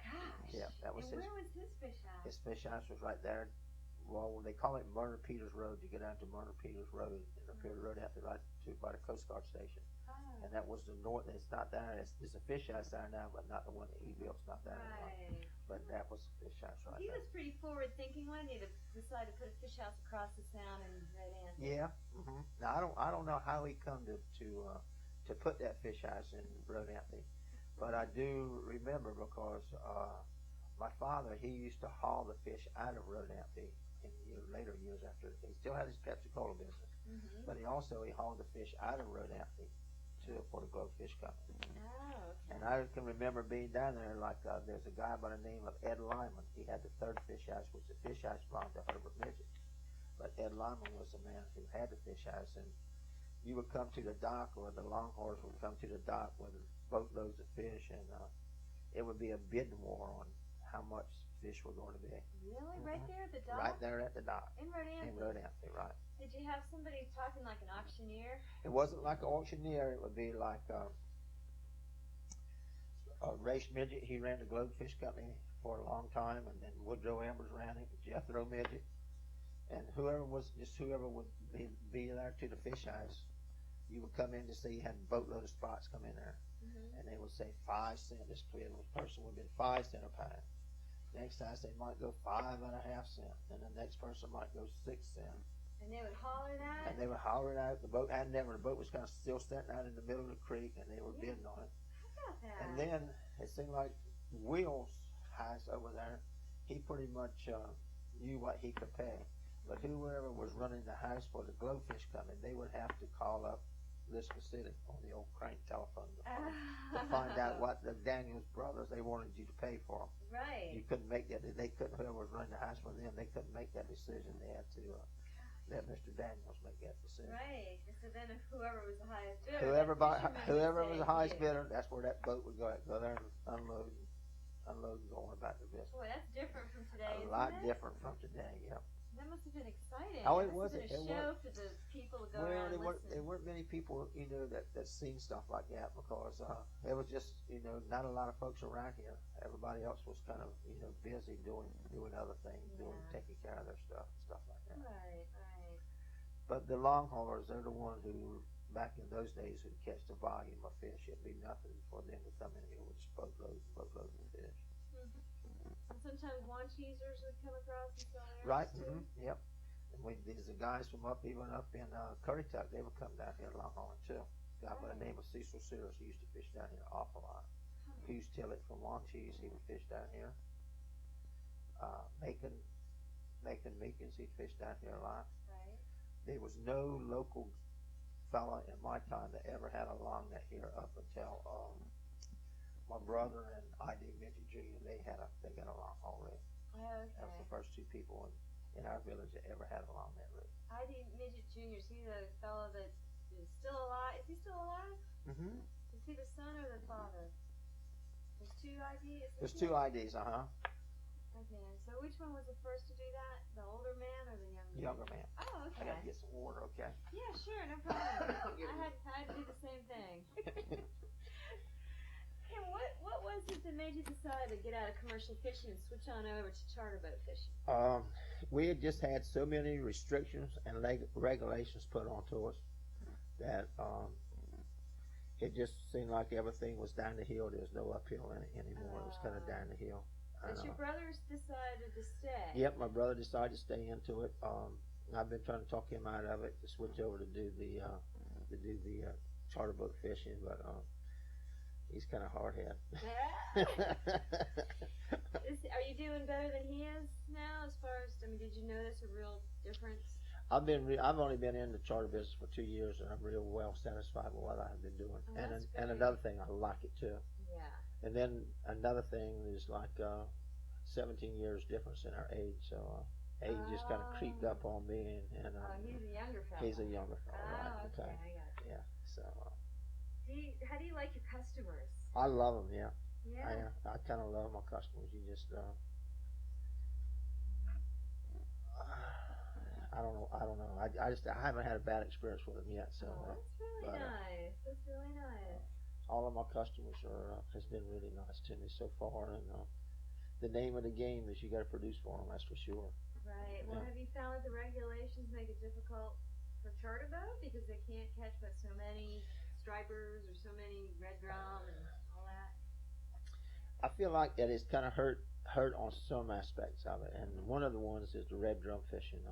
Gosh. Yeah, that was and where was his fish house? His fish house was right there. Well, they call it Murner Peters Road. You get down to Murner Peters Road, and up here the road after right to by the Coast Guard station. Oh. And that was the north. It's not there. It's a fish house there now, but not the one that he built. It's not there anymore. But that was the fish house right He there. was pretty forward thinking, wasn't he, to decide to put a fish house across the sound in Rodanthe? Yeah. Mm-hmm. Now I don't know how he come to put that fish house in Rodanthe, but I do remember because my father, he used to haul the fish out of Rodanthe in later years after. He still had his Pepsi Cola business, but he hauled the fish out of Rodanthe for the Globefish Company. Oh, okay. And I can remember being down there, like there's a guy by the name of Ed Lyman. He had the 3rd fish house, which the fish house belonged to Herbert Midget. But Ed Lyman was the man who had the fish house, and you would come to the dock, or the Longhorns would come to the dock with boatloads of fish, and it would be a bidding war on how much fish were going to be. Really? Right there at the dock? Right there at the dock. In Rodanthe? In Rodanthe, right. Did you have somebody talking like an auctioneer? It wasn't like an auctioneer. It would be like Race Midget. He ran the Globefish Company for a long time, and then Woodrow Ambers ran it, Jethro Midget, and whoever would be there to the fish house, you would come in to see. You had a boatload of spots come in there, and they would say 5 cents. This person would be 5 cents a pound. Next time they might go 5.5 cents, and the next person might go 6 cents. And they would holler that? And they would holler it out. The boat was kind of still standing out in the middle of the creek, and they were bidding on it. How about that? And then it seemed like Will's house over there, he pretty much knew what he could pay. But whoever was running the house for the Globefish Company, they would have to call up Lister City on the old crank telephone to find out what the Daniels brothers, they wanted you to pay for them. Right. You couldn't make that. Whoever was running the house for them, they couldn't make that decision. They had to let Mr. Daniels make that decision. Right. So then whoever was the highest bidder. Whoever was the highest bidder, that's where that boat would go there and unload and go on about the business. Boy, that's different from today. A lot different from today, yeah. That must have been exciting. Oh, it must was. have been a show for the people to go around and listen. There weren't many people, that seen stuff like that because there was just, not a lot of folks around here. Everybody else was kind of, busy doing other things, taking care of their stuff and stuff like that. Right. But the Longhorns, they're the ones who, back in those days, would catch the volume of fish. It'd be nothing for them to come in here with boatloads of fish. And sometimes Wancheesers would come across and sell theirs. Right. Yep. And these guys from even up in Currituck, they would come down here to Longhorn too. A guy by the name of Cecil Sears, he used to fish down here an awful lot. Hughes Tillett from Wanchese, he would fish down here. Macon Meekins, he'd fish down here a lot. Right. There was no local fella in my time that ever had a long net here up until my brother and I.D. Midget Jr. They got a long already. Okay. That was the first two people in our village that ever had a long net rig. I.D. Midget Jr. Is he the fellow that is still alive? Is he still alive? Mm-hmm. Is he the son or the father? There's two IDs? There's two IDs, Okay, so which one was the first to do that? The older man or the younger man? Younger man. Oh, okay. I gotta get some water, okay? Yeah, sure, no problem. I had to do the same thing. Hey, what was it that made you decide to get out of commercial fishing and switch on over to charter boat fishing? We had just had so many restrictions and regulations put onto us that it just seemed like everything was down the hill. There was no uphill in it anymore. It was kind of down the hill. But your brothers decided to stay. Yep, my brother decided to stay into it. I've been trying to talk him out of it to switch over to do the charter boat fishing, but he's kind of hard head. Are you doing better than he is now? As far as did you notice a real difference? I've only been in the charter business for 2 years, and I'm real well satisfied with what I've been doing. Oh, and another thing, I like it too. Yeah. And then another thing is like 17 years difference in our age, so age just kind of creeped up on me. And he's a younger fellow. He's a younger fellow, right? Okay, I got you. Yeah. So. How do you like your customers? I love them. Yeah. Yeah. I kind of love my customers. You just. I don't know. I haven't had a bad experience with them yet. So. That's really nice. That's really nice. All of my customers has been really nice to me so far, and the name of the game is you got to produce for them. That's for sure. Right. Well, have you found that the regulations make it difficult for charter boat because they can't catch but so many stripers or so many red drum and all that? I feel like that it's kind of hurt on some aspects of it, and one of the ones is the red drum fishing.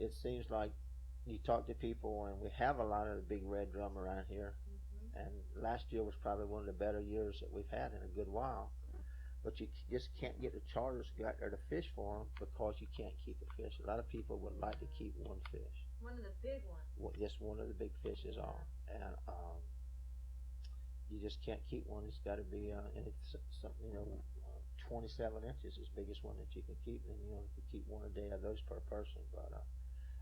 It seems like you talk to people, and we have a lot of the big red drum around here. And last year was probably one of the better years that we've had in a good while. But you just can't get the charters to go out there to fish for them because you can't keep a fish. A lot of people would like to keep one fish. One of the big ones. Just one of the big fish is all. And you just can't keep one. It's got to be, and it's something, 27 inches is the biggest one that you can keep. And, you keep one a day of those per person. But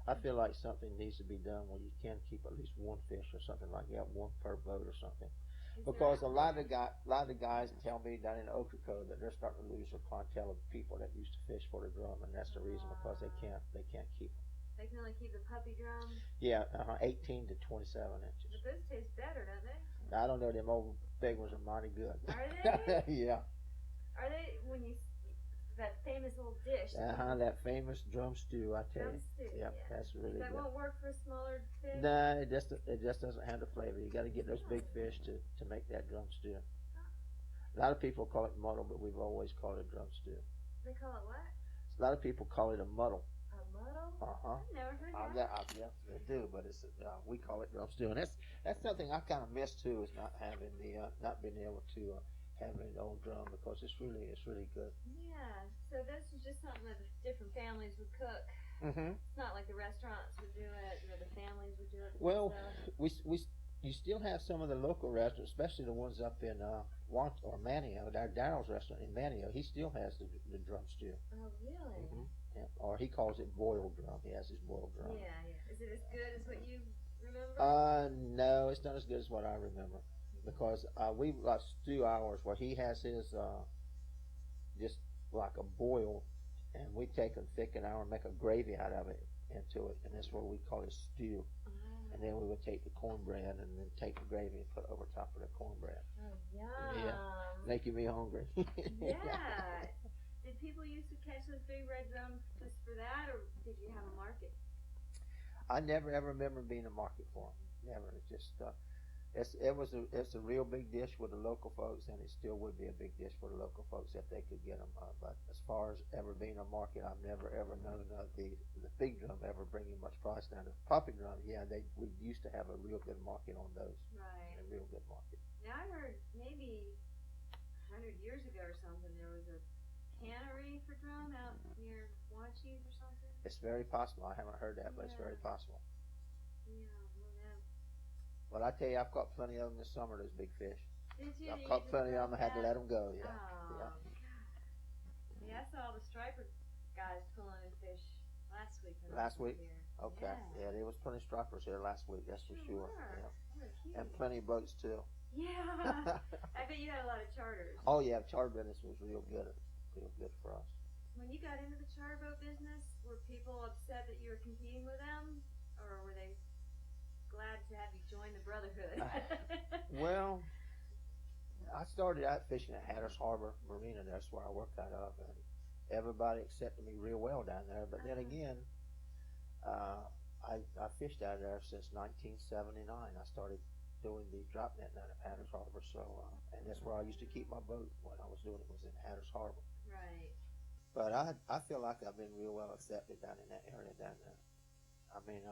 I feel like something needs to be done where you can keep at least one fish or something like that, one per boat or something. Because a lot of the guys tell me down in Ocracoke that they're starting to lose their clientele of people that used to fish for the drum, and that's the reason because they can't keep them. They can only keep the puppy drum. Yeah, 18 to 27 inches. But those taste better, don't they? I don't know. Them old big ones are mighty good. Are they? Yeah. Are they that famous old dish? That famous drum stew, I tell you. Drum stew. Yep, yeah. that's really That good. won't work for a smaller fish. No, it just doesn't have the flavor. You got to get those big fish to make that drum stew. A lot of people call it muddle, but we've always called it drum stew. They call it what? A lot of people call it a muddle. A muddle? I've never heard that. Yeah, they do, but it's we call it drum stew, and that's something I kind of miss too, is not having not being able to have an old drum because it's really good. Yeah. So this is just something that different families would cook. Mm-hmm. It's not like the restaurants would do it, or the families would do it. Well, you still have some of the local restaurants, especially the ones up in Manio. Daryl's restaurant in Manio, he still has the drum stew. Oh, really? Mm-hmm. Yeah. Or he calls it boiled drum. He has his boiled drum. Yeah, yeah. Is it as good as what you remember? No, it's not as good as what I remember. Because we like stew ours where he has his just like a boil, and we take and thicken our and make a gravy out of it into it, and that's what we call it stew. And then we would take the cornbread and then take the gravy and put it over top of the cornbread. Oh, yum. Yeah, making me hungry. Yeah. Did people used to catch those big red drums just for that, or did you have a market? I never ever remember being a market for them. Never. It's just it's a real big dish with the local folks, and it still would be a big dish for the local folks if they could get them. But as far as ever being a market, I've never ever known the big drum ever bringing much price down. The puppy drum, yeah, we used to have a real good market on those. Right. A real good market. Now I heard maybe 100 years ago or something there was a cannery for drum out near Wanchese or something. It's very possible. I haven't heard that, but it's very possible. Yeah. Well, I tell you, I've caught plenty of them this summer. Those big fish. Did you? I've You caught just plenty of throw them. I had to let them go. Yeah. Oh, Yeah. yeah, I saw all the striper guys pulling in fish last week. When Last I was week? here. Okay. Yeah. Yeah, there was plenty of stripers here last week. That's for sure. Were. Yeah. They were cute. And plenty of boats too. Yeah. I bet you had a lot of charters. Oh yeah, charter business was real good for us. When you got into the charter boat business, were people upset that you were competing with them, or were they glad to have you join the brotherhood? Well, I started out fishing at Hatteras Harbor Marina. That's where I worked out of, and everybody accepted me real well down there. But then again, I fished out of there since 1979. I started doing the drop net down at Hatteras Harbor, so and that's where I used to keep my boat when I was doing it, was in Hatteras Harbor. Right. But I feel like I've been real well accepted down in that area down there. I mean,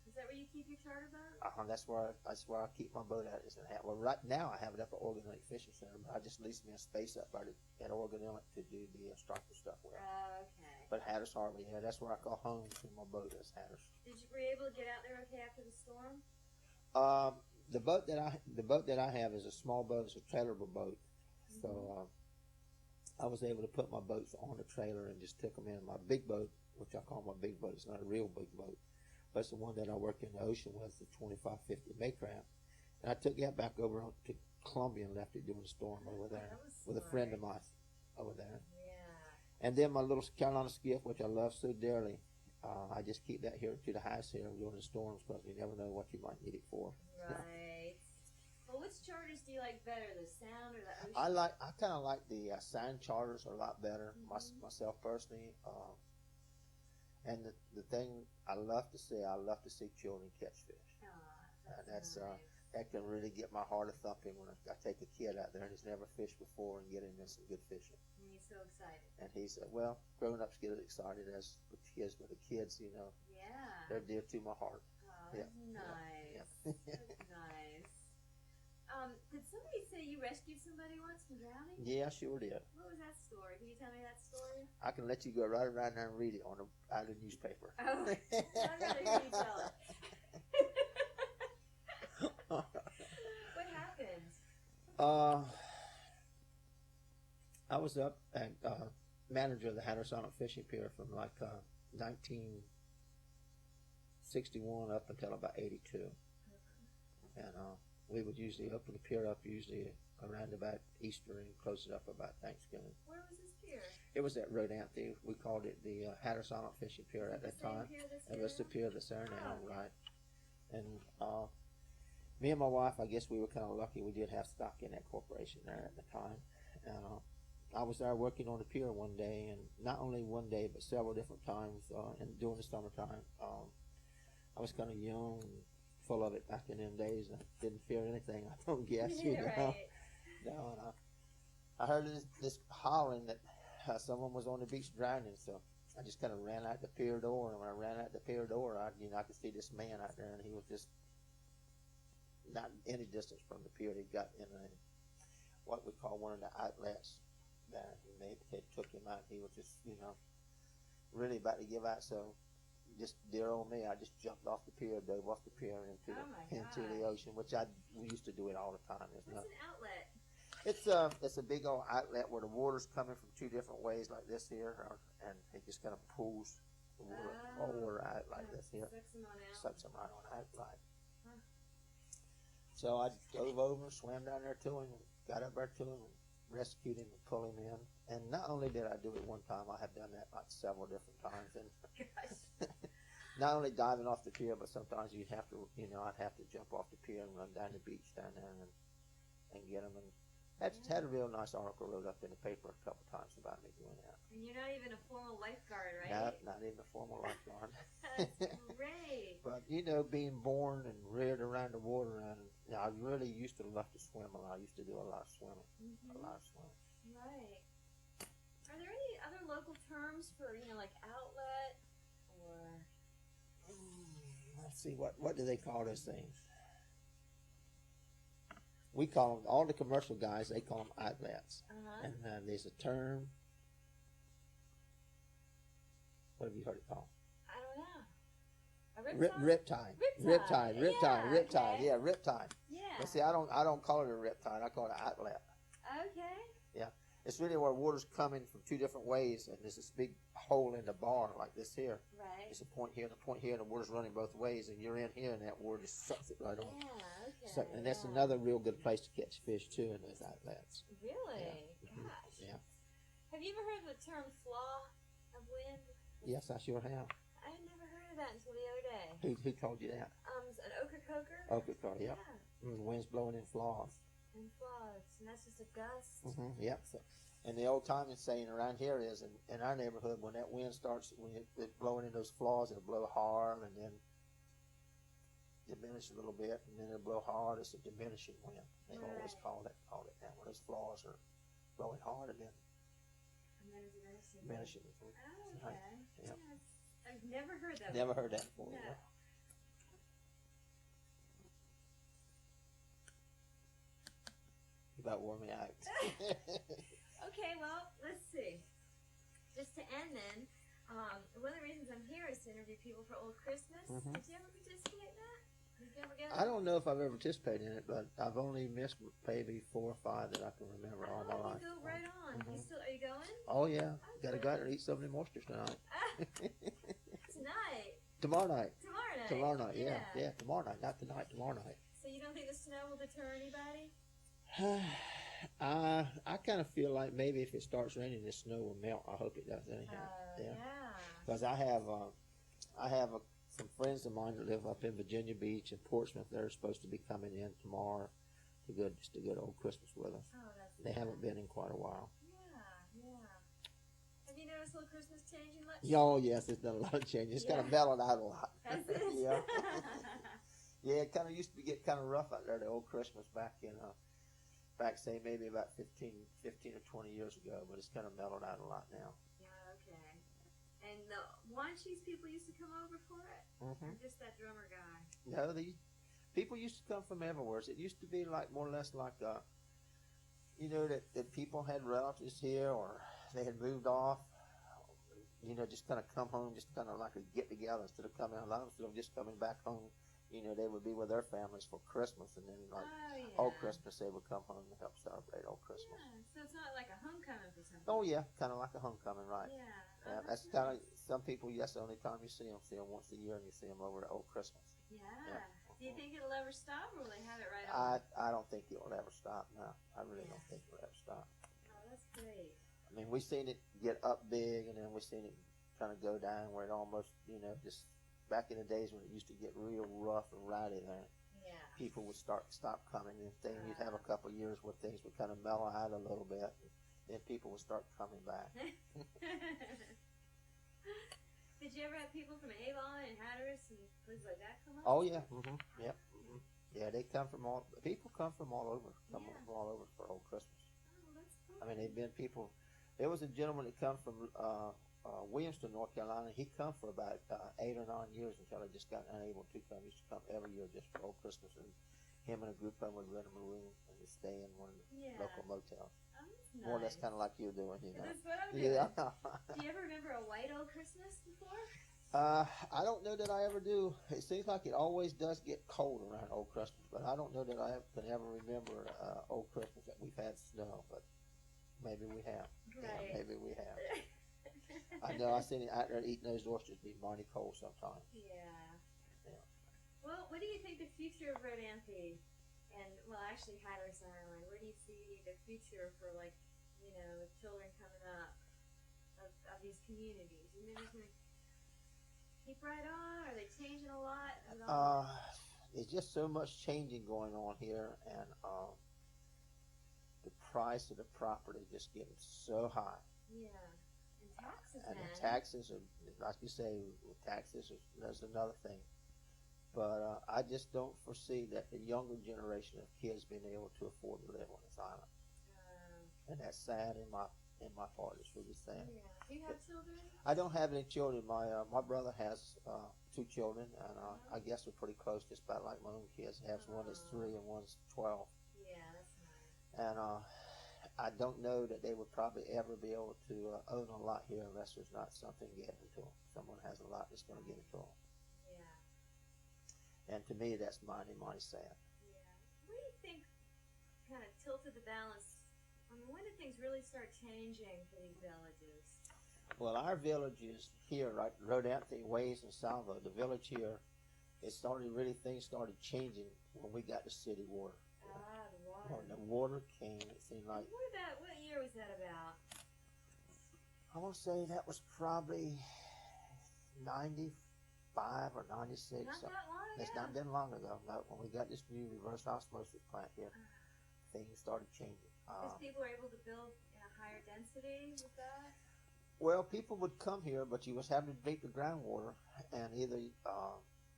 is that where you keep your charter boat? that's where I keep my boat at. Is in well, right now I have it up at Oregon Lake Fishing Center, but I just leased me a space up right at Oregon Inlet to do the striper stuff with. Okay. But Hatteras Harbor, yeah, that's where I call home to my boat. Is Hatteras. Were you able to get out there okay after the storm? The boat that I have is a small boat. It's a trailerable boat, so I was able to put my boats on the trailer and just took them in. My big boat, which I call my big boat, it's not a real big boat, but it's the one that I work in the ocean with, the 2550 Maycraft, and I took that back over to Columbia and left it during the storm over there with a friend of mine over there. Yeah. And then my little Carolina skiff, which I love so dearly. I just keep that here to the house here during the storms because you never know what you might need it for. Right. Well, which charters do you like better, the Sound or the Ocean? I kind of like the Sound charters a lot better, myself personally. And the thing I love to see children catch fish. And that's nice. that can really get my heart a thumping when I take a kid out there and he's never fished before and get him in some good fishing. And he's so excited. And he said, well, grown-ups get as excited as the kids, but the kids, you know, they're dear to my heart. Oh, that's nice. Yeah. That's nice. Did somebody say you rescued somebody once from drowning? Yeah, I sure did. What was that story? Can you tell me that story? I can let you go right around there and read it out of the newspaper. Oh, I'd rather hear you tell it. What happened? I was up at manager of the Hatteras Fishing Pier from like 1961 up until about 82, and we would usually open the pier up usually around about Easter and close it up about Thanksgiving. Where was this pier? It was at Rodanthe. We called it the Hatteras Fishing Pier at that time. It was the pier that's there now, right? And me and my wife, I guess we were kind of lucky. We did have stock in that corporation there at the time. And I was there working on the pier one day, and not only one day, but several different times and during the summertime. I was kind of young and full of it back in them days. I didn't fear anything, I don't guess. You know? Right. No, and I heard this hollering that someone was on the beach drowning, so I just kind of ran out the pier door, and when I ran out the pier door, I could see this man out there, and he was just not any distance from the pier. He got in what we call one of the outlets there. They took him out. He was just, really about to give out. So, just dear old me, I just jumped off the pier, dove off the pier into the ocean, which we used to do it all the time. What's an outlet? It's a big old outlet where the water's coming from two different ways, like this here, and it just kind of pulls the water out like this here. Sucks them right on out, right. Huh. So I dove over, swam down there to him, and got up there to him, and rescued him and pulled him in. And not only did I do it one time, I have done that like several different times. And not only diving off the pier, but sometimes you'd have to, I'd have to jump off the pier and run down the beach down there and get them. And that's had a real nice article wrote up in the paper a couple times about me doing that. And you're not even a formal lifeguard, right? Not even a formal lifeguard. That's great. But being born and reared around the water, and I really used to love to swim a lot. I used to do a lot of swimming. Right. Are there any other local terms for like outlet or? Let's see, what do they call those things? We call them, all the commercial guys, they call them outlets. And there's a term. What have you heard it called? I don't know. A Riptide. Yeah, riptide. Yeah. But see, I don't call it a riptide. I call it an outlet. Okay. Yeah, it's really where water's coming from two different ways, and there's this big hole in the bar like this here. Right. There's a point here and a point here, and the water's running both ways, and you're in here, and that water just sucks it right on. Yeah. Okay. So, and that's another real good place to catch fish too, in those outlets. Really? Yeah. Gosh. Yeah. Have you ever heard of the term flaw of wind? Yes, I sure have. I had never heard of that until the other day. Who told you that? An ochre coker. Ochre coker. Yep. Yeah. The wind's blowing in flaws. And flaws, and that's just a gust. Yep. So, and the old timing saying around here is, in our neighborhood, when that wind starts, when it's blowing in those flaws, it'll blow hard and then diminish a little bit, and then it'll blow hard. It's a diminishing wind. They always call it that. When those flaws are blowing hard and then diminishing. Oh, okay. Yep. Yes. I've never heard that. Never heard that before. No. Yeah. You about wore me out. Okay, well, let's see. Just to end then, one of the reasons I'm here is to interview people for Old Christmas. Mhm. Did you ever participate in that? Did you ever get I don't know if I've ever participated in it, but I've only missed maybe 4 or 5 that I can remember all my life. You go right on. Mhm. Are you going? Oh yeah, gotta go out there and eat some of them oysters tonight. Tonight. Tomorrow night. Tomorrow night. Yeah, tomorrow night, not tonight, tomorrow night. So you don't think the snow will deter anybody? I kind of feel like maybe if it starts raining, the snow will melt. I hope it does anyhow. Yeah. Because I have some friends of mine that live up in Virginia Beach and Portsmouth. They're supposed to be coming in tomorrow to go just to get old Christmas with us. Oh, that's They haven't been in quite a while. Yeah. Have you noticed Old Christmas changing much? Oh yes, it's done a lot of changes. It's kind of mellowed out a lot. Has it? Yeah. Yeah, it kind of used to get kind of rough out there, the old Christmas back say maybe about 15 or 20 years ago, but it's kind of mellowed out a lot now. Yeah, okay. And the wine cheese people used to come over for it? Mm-hmm. Or just that drummer guy? No, the people used to come from everywhere. It used to be like more or less like, that people had relatives here or they had moved off, just kind of come home, just kind of like a get together instead of coming. A lot of them just coming back home. They would be with their families for Christmas, and then old Christmas they would come home to help celebrate old Christmas. Yeah, so it's not like a homecoming for something. Oh yeah, kind of like a homecoming, right? Yeah. Yeah, that's kind of some people. Yes, the only time you see them once a year, and you see them over at old Christmas. Yeah. Yeah. Do you think it'll ever stop, or will they have it right on? I don't think it will ever stop. No, I really don't think it will ever stop. Oh, that's great. I mean, we've seen it get up big, and then we've seen it kind of go down where it almost, just back in the days when it used to get real rough and rowdy there. Yeah. People would stop coming, and then you'd have a couple of years where things would kind of mellow out a little bit, and then people would start coming back. Did you ever have people from Avon and Hatteras and places like that come up? Oh yeah, yep, yeah. They come from people come from all over, from all over for old Christmas. Oh, that's cool. I mean, they've been people. There was a gentleman that come from Williamston, North Carolina. He come for about 8 or 9 years until he just got unable to come. He used to come every year just for old Christmas, and him and a group of them would rent him a room and just stay in one of the local motels. Oh, that's More or less nice. kind of like you're doing, That's what I'm doing. Yeah. Do you ever remember a white old Christmas before? I don't know that I ever do. It seems like it always does get cold around old Christmas, but I don't know that I can ever remember old Christmas that we've had snow, but maybe we have. Right. Yeah, maybe we have. I know I've seen it out there eating those oysters be mighty cold sometimes. Yeah. Well, what do you think the future of Rodanthe and, actually Hatteras Island, where do you see the future for, children coming up of these communities? You think it's going to keep right on? Are they changing a lot? There's just so much changing going on here, and the price of the property just getting so high. Yeah. And taxes, and the taxes are, like you say, that's another thing. But I just don't foresee that the younger generation of kids being able to afford to live on this island. And that's sad in my part. It's really sad. Yeah. Do you have children? I don't have any children. My brother has 2 children, and I guess we're pretty close, just about like my own kids. He has one that's 3 and one's 12. Yeah, that's nice. And I don't know that they would probably ever be able to own a lot here unless there's not something getting to them. Someone has a lot that's going to get it to them. Yeah. And to me, that's mighty, mighty sad. Yeah. What do you think kind of tilted the balance? I mean, when did things really start changing for these villages? Well, our villages here, right, Rodanthe, Ways, and Salvo, the village here, things started changing when we got the city water. Ah, the water. When the water came, it seemed like, What year was that about? I want to say that was probably 95 or 96. Not that long ago. It's not been long ago. No, when we got this new reverse osmosis plant here, things started changing. Because people were able to build in a higher density with that? Well, people would come here, but you was having to drink the groundwater, and either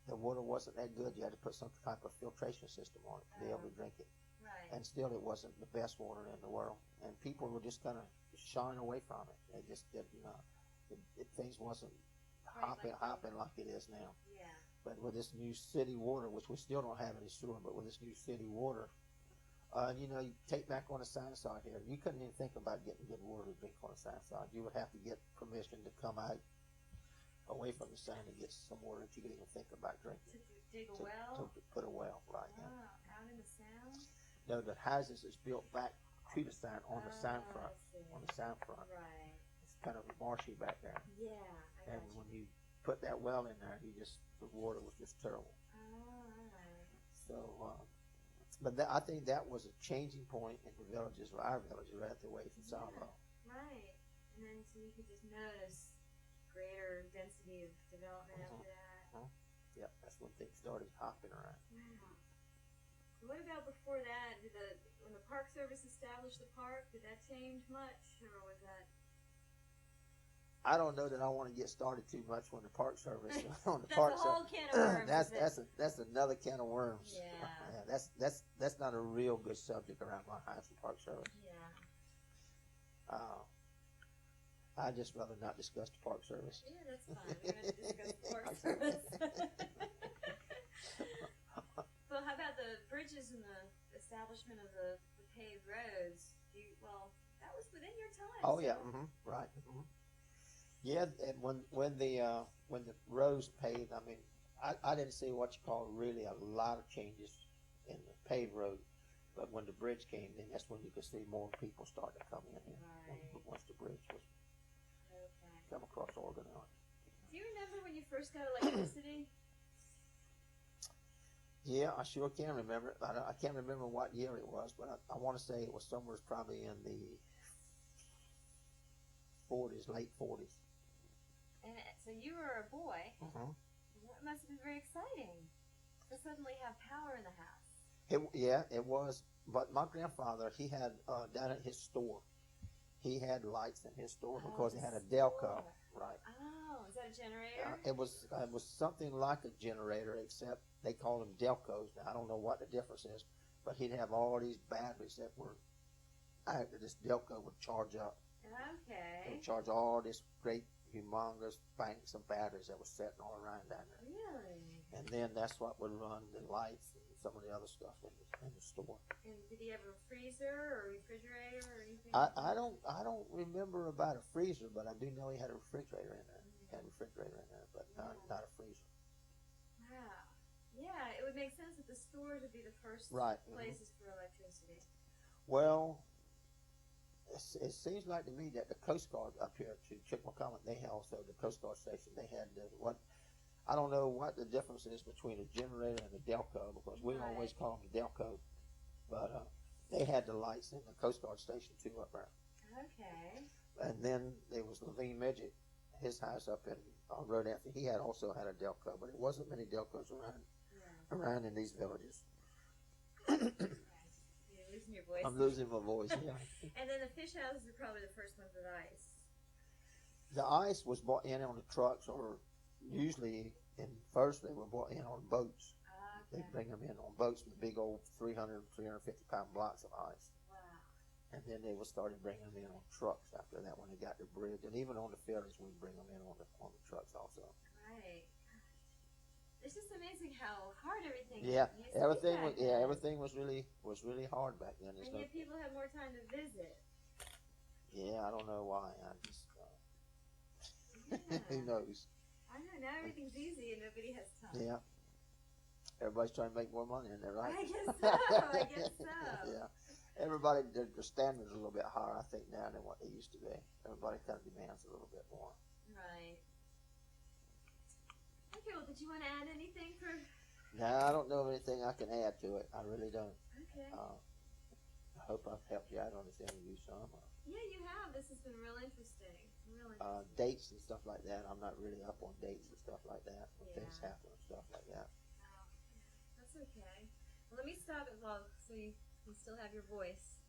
the water wasn't that good, you had to put some type of filtration system on it to be able to drink it. Right. And still, it wasn't the best water in the world, and people were just kind of shying away from it. They just did, things wasn't hopping like it is now. Yeah. But with this new city water, which we still don't have any sewer, but with this new city water, you take back on the south side here, you couldn't even think about getting good water to drink on the south side. You would have to get permission to come out away from the sand to get some water that you could even think about drinking. To dig a well? To put a well, right. Oh, Yeah. out in the sound? No, the houses is built back to the sound, on the sound front. I see. On the sound front. Right. It's kind of marshy back there. Yeah, I And got when you put that well in there, the water was just terrible. Oh, alright. So, but I think that was a changing point in the villages, our villages, right at the way from Salvo. Right. And then so you could just notice greater density of development after that. Yep, that's when things started hopping around. Wow. So what about before that? When the Park Service established the park, did that change much, or was that? I don't know that I want to get started too much when the Park Service on the That's Park a whole can of worms. that's another can of worms. Yeah. That's not a real good subject around my house, the Park Service. Yeah. I'd just rather not discuss the Park Service. Yeah, that's fine. We're going to discuss the Park Service. So how about the bridges and the establishment of the paved roads? That was within your time. Oh so. yeah, right. Yeah, and when the roads paved, I mean, I didn't see what you call really a lot of changes in the paved road, but when the bridge came in, that's when you could see more people starting to come in here. Right. Once the bridge was Okay. come across Oregon Island. Do you remember when you first got electricity? Yeah, I sure can remember it. I can't remember what year it was, but I want to say it was somewhere probably in the 40s, late 40s. And so you were a boy. Mm-hmm. It must have been very exciting to suddenly have power in the house. It was. But my grandfather, he had down at his store, he had lights in his store because he had a Delco, right? Oh, is that a generator? It was something like a generator, except they called them Delcos. Now I don't know what the difference is, but he'd have all these batteries that were after this Delco would charge up. It Okay. would charge all this great, humongous banks of batteries that was sitting all around down there. Really? And then that's what would run the lights and some of the other stuff in the store. And did he have a freezer or refrigerator or anything? I don't remember about a freezer, but I do know he had a refrigerator in there. He had a refrigerator in there, but not a freezer. Wow. Yeah, it would make sense that the stores would be the first places for electricity. Well, it seems like to me that the Coast Guard up here to Chickmacommon, they had also the Coast Guard station. They had I don't know what the difference is between a generator and a Delco, because we always call them Delco, but they had the lights in the Coast Guard station too up there. Okay. And then there was Levine Midget, his house up in Rodanthe. He also had a Delco, but it wasn't many Delcos around in these villages. You're losing your voice. I'm losing my voice, yeah. And then the fish houses are probably the first ones with ice. The ice was brought in on the trucks, or usually first they were brought in on boats. Okay. They'd bring them in on boats with big old 300, 350 pound blocks of ice. Wow. And then they would started bringing them in on trucks after that when they got the bridge. And even on the ferries, we'd bring them in on the trucks also. Right. It's just amazing how hard everything Yeah, used to be back then. everything was really hard back then. And yet people had more time to visit. Yeah, I don't know why. I just Yeah. who knows? I know, now everything's easy and nobody has time. Yeah. Everybody's trying to make more money in there, right? I guess so. I guess so. Yeah. Everybody, their standards are a little bit higher, I think, now than what they used to be. Everybody kind of demands a little bit more. Right. Okay, well, did you want to add anything for... No, I don't know of anything I can add to it. I really don't. Okay. I hope I've helped you out on this interview some. Yeah, you have. This has been real interesting. Real interesting. Dates and stuff like that. I'm not really up on dates and stuff like that. When Yeah. things happen and stuff like that. Oh, yeah. That's okay. Well, let me stop it so you can still have your voice.